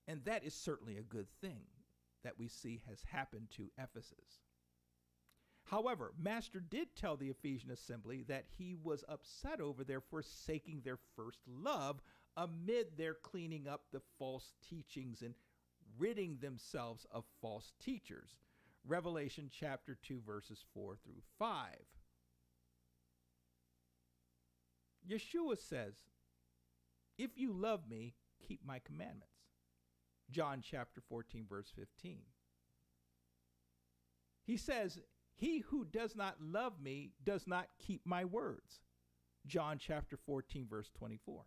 And that is certainly a good thing that we see has happened to Ephesus. However, Master did tell the Ephesian assembly that he was upset over their forsaking their first love amid their cleaning up the false teachings and ridding themselves of false teachers. Revelation chapter 2, verses 4 through 5. Yeshua says, if you love me, keep my commandments. John chapter 14, verse 15. He says, he who does not love me does not keep my words. John chapter 14, verse 24.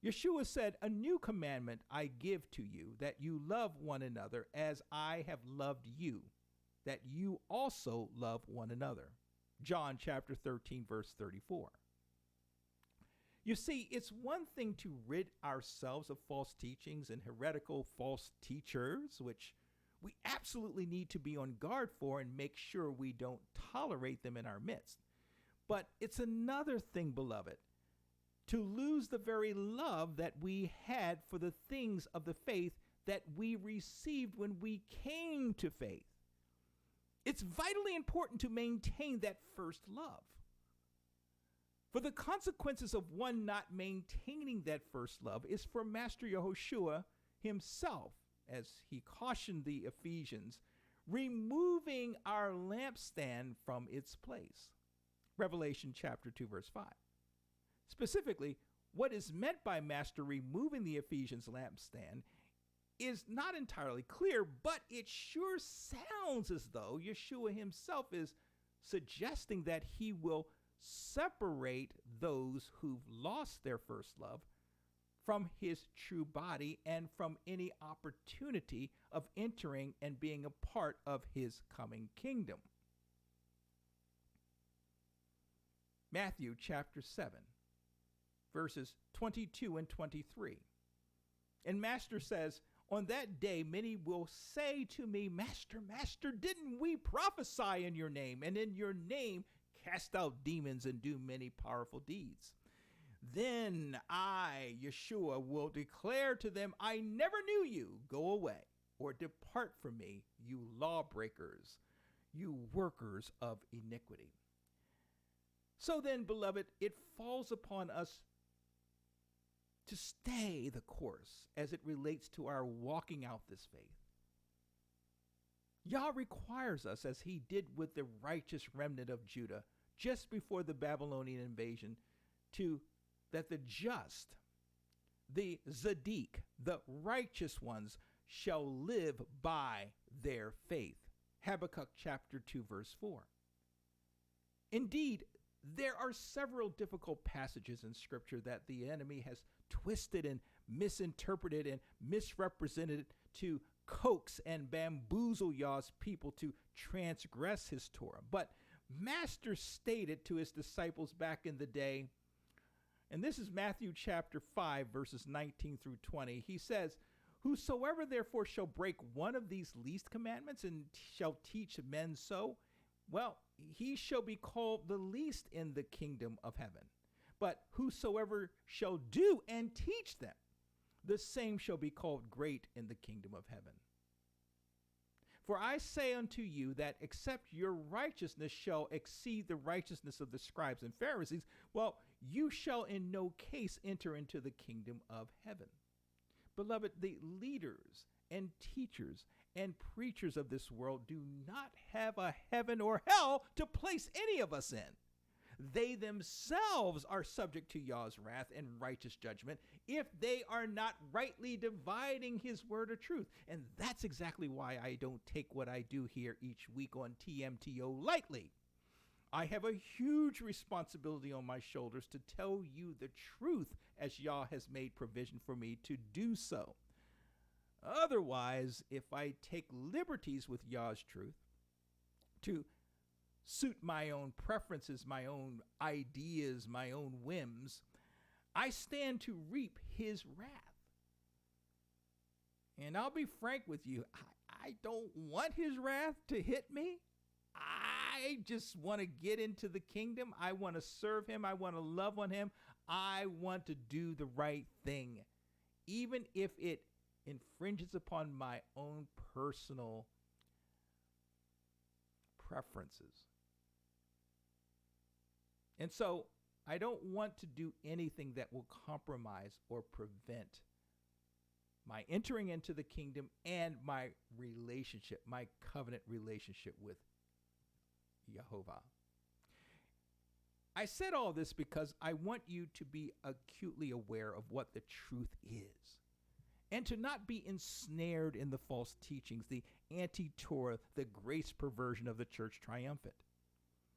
Yeshua said, a new commandment I give to you, that you love one another as I have loved you, that you also love one another. John chapter 13, verse 34. You see, it's one thing to rid ourselves of false teachings and heretical false teachers, which we absolutely need to be on guard for and make sure we don't tolerate them in our midst. But it's another thing, beloved, to lose the very love that we had for the things of the faith that we received when we came to faith. It's vitally important to maintain that first love. For the consequences of one not maintaining that first love is for Master Yehoshua himself, as he cautioned the Ephesians, removing our lampstand from its place. Revelation chapter 2, verse 5. Specifically, what is meant by Master removing the Ephesians lampstand is not entirely clear, but it sure sounds as though Yeshua himself is suggesting that he will separate those who've lost their first love from his true body and from any opportunity of entering and being a part of his coming kingdom. Matthew chapter 7, verses 22 and 23. And Master says, on that day, many will say to me, Master, Master, didn't we prophesy in your name, and in your name cast out demons and do many powerful deeds? Then I, Yeshua, will declare to them, I never knew you. Go away or depart from me, you lawbreakers, you workers of iniquity. So then, beloved, it falls upon us to stay the course as it relates to our walking out this faith. Yah requires us, as he did with the righteous remnant of Judah just before the Babylonian invasion, that the just, the Zaddik, the righteous ones, shall live by their faith. Habakkuk chapter 2, verse 4. Indeed, there are several difficult passages in Scripture that the enemy has twisted and misinterpreted and misrepresented to coax and bamboozle Yah's people to transgress his Torah. But Master stated to his disciples back in the day, and this is Matthew chapter 5, verses 19 through 20. He says, whosoever therefore shall break one of these least commandments and shall teach men so, well, he shall be called the least in the kingdom of heaven. But whosoever shall do and teach them, the same shall be called great in the kingdom of heaven. For I say unto you that except your righteousness shall exceed the righteousness of the scribes and Pharisees, well, you shall in no case enter into the kingdom of heaven. Beloved, the leaders and teachers and preachers of this world do not have a heaven or hell to place any of us in. They themselves are subject to Yah's wrath and righteous judgment if they are not rightly dividing his word of truth. And that's exactly why I don't take what I do here each week on TMTO lightly. I have a huge responsibility on my shoulders to tell you the truth as Yah has made provision for me to do so. Otherwise, if I take liberties with Yah's truth to suit my own preferences, my own ideas, my own whims, I stand to reap his wrath. And I'll be frank with you, I don't want his wrath to hit me. I just want to get into the kingdom. I want to serve him. I want to love on him. I want to do the right thing, even if it infringes upon my own personal preferences. And so I don't want to do anything that will compromise or prevent my entering into the kingdom and my relationship, my covenant relationship with Jehovah. I said all this because I want you to be acutely aware of what the truth is and to not be ensnared in the false teachings, the anti-Torah, the grace perversion of the church triumphant.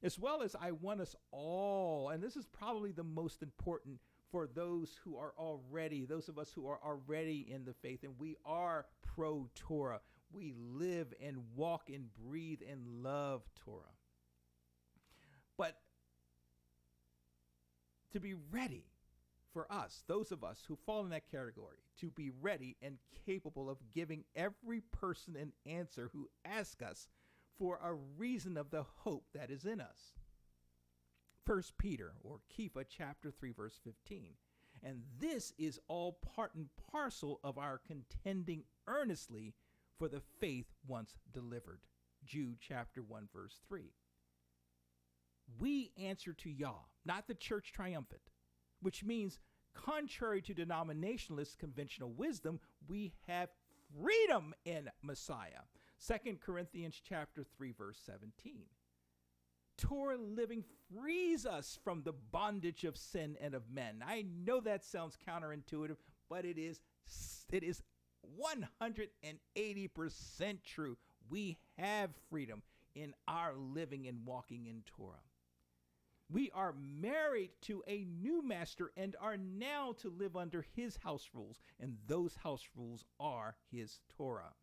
As well as I want us all, and this is probably the most important for those who are already, those of us who are already in the faith, and we are pro-Torah. We live and walk and breathe and love Torah. But to be ready for us, those of us who fall in that category, to be ready and capable of giving every person an answer who asks us for a reason of the hope that is in us. 1 Peter, or Kepha, chapter 3, verse 15. And this is all part and parcel of our contending earnestly for the faith once delivered. Jude, chapter 1, verse 3. We answer to Yah, not the church triumphant, which means, contrary to denominationalist conventional wisdom, we have freedom in Messiah. 2 Corinthians chapter 3, verse 17. Torah living frees us from the bondage of sin and of men. I know that sounds counterintuitive, but it is 180% true. We have freedom in our living and walking in Torah. We are married to a new master and are now to live under his house rules, and those house rules are his Torah.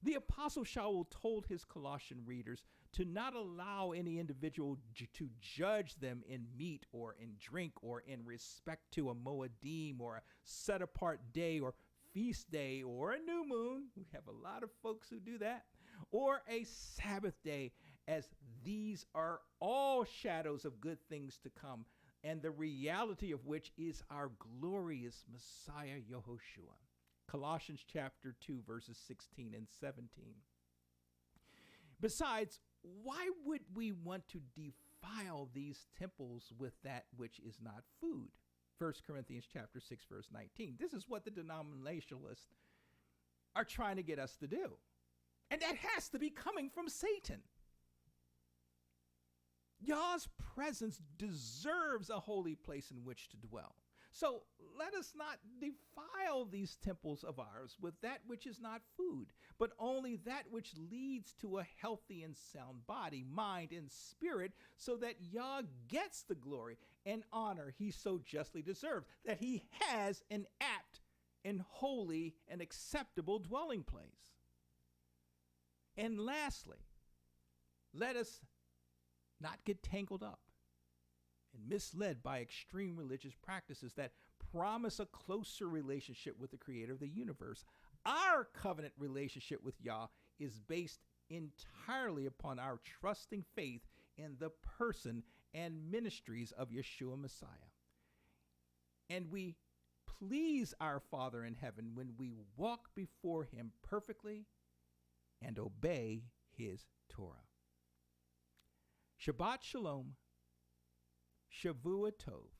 The Apostle Shaul told his Colossian readers to not allow any individual to judge them in meat or in drink or in respect to a Moedim or a set-apart day or feast day or a new moon. We have a lot of folks who do that. Or a Sabbath day, as these are all shadows of good things to come, and the reality of which is our glorious Messiah Yehoshua. Colossians chapter 2, verses 16 and 17. Besides, why would we want to defile these temples with that which is not food? 1 Corinthians chapter 6, verse 19. This is what the denominationalists are trying to get us to do. And that has to be coming from Satan. Yah's presence deserves a holy place in which to dwell. So let us not defile these temples of ours with that which is not food, but only that which leads to a healthy and sound body, mind, and spirit, so that Yah gets the glory and honor he so justly deserves, that he has an apt and holy and acceptable dwelling place. And lastly, let us not get tangled up and misled by extreme religious practices that promise a closer relationship with the creator of the universe. Our covenant relationship with Yah is based entirely upon our trusting faith in the person and ministries of Yeshua Messiah. And we please our Father in heaven when we walk before him perfectly and obey his Torah. Shabbat Shalom, Shavua Tov,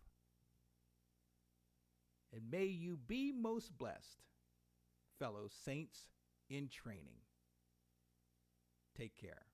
and may you be most blessed, fellow saints in training. Take care.